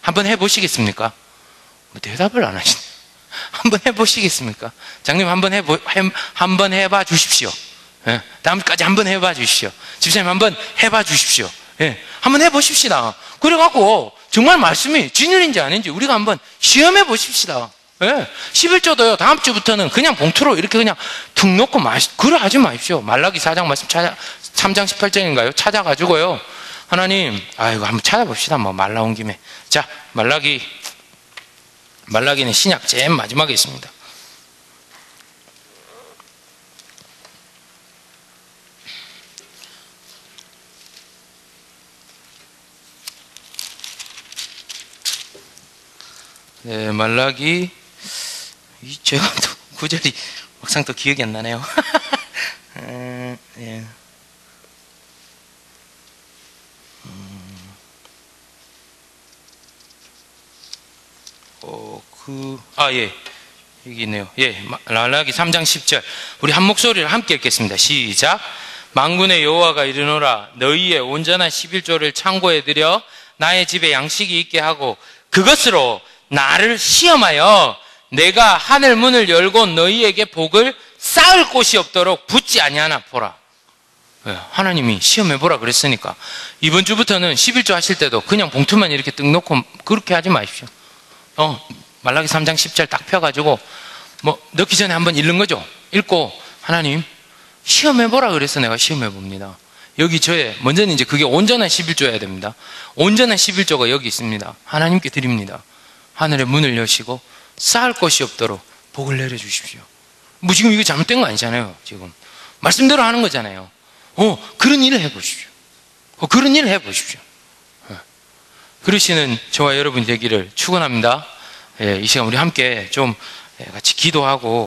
한번 해보시겠습니까? 뭐 대답을 안 하시네. 한번 해보시겠습니까? 장님 한번 해봐 주십시오. 예, 다음까지 한번 해봐 주십시오. 집사님 한번 해봐 주십시오. 예, 한번 해보십시다. 그래갖고 정말 말씀이 진율인지 아닌지 우리가 한번 시험해 보십시다. 예, 11조도요 다음 주부터는 그냥 봉투로 이렇게 그냥 툭 놓고 그래 하지 마십시오. 말라기 4장 말씀 3장 18절인가요? 찾아가지고요 하나님 이거 한번 찾아봅시다. 뭐 말 나온 김에. 자, 말라기는 신약 제일 마지막에 있습니다. 네, 말라기 제가 또 구절이 막상 또 기억이 안 나네요. 예. 예. 여기 있네요. 예. 말라기 3장 10절. 우리 한 목소리를 함께 읽겠습니다. 시작. 만군의 여호와가 이르노라. 너희의 온전한 11조를 창고에 들여 나의 집에 양식이 있게 하고 그것으로 나를 시험하여 내가 하늘 문을 열고 너희에게 복을 쌓을 곳이 없도록 붙지 아니하나 보라. 하나님이 시험해보라 그랬으니까 이번 주부터는 11조 하실 때도 그냥 봉투만 이렇게 뜩 놓고 그렇게 하지 마십시오. 말라기 3장 10절 딱 펴가지고 뭐 넣기 전에 한번 읽는 거죠. 읽고 하나님 시험해보라 그래서 내가 시험해봅니다. 여기 먼저는 이제 그게 온전한 11조여야 됩니다. 온전한 11조가 여기 있습니다. 하나님께 드립니다. 하늘의 문을 여시고 쌓을 것이 없도록 복을 내려주십시오. 뭐 지금 이거 잘못된 거 아니잖아요. 지금 말씀대로 하는 거잖아요. 그런 일을 해보십시오. 그런 일을 해보십시오. 그러시는 저와 여러분이 되기를 축원합니다. 이 시간 우리 함께 좀 같이 기도하고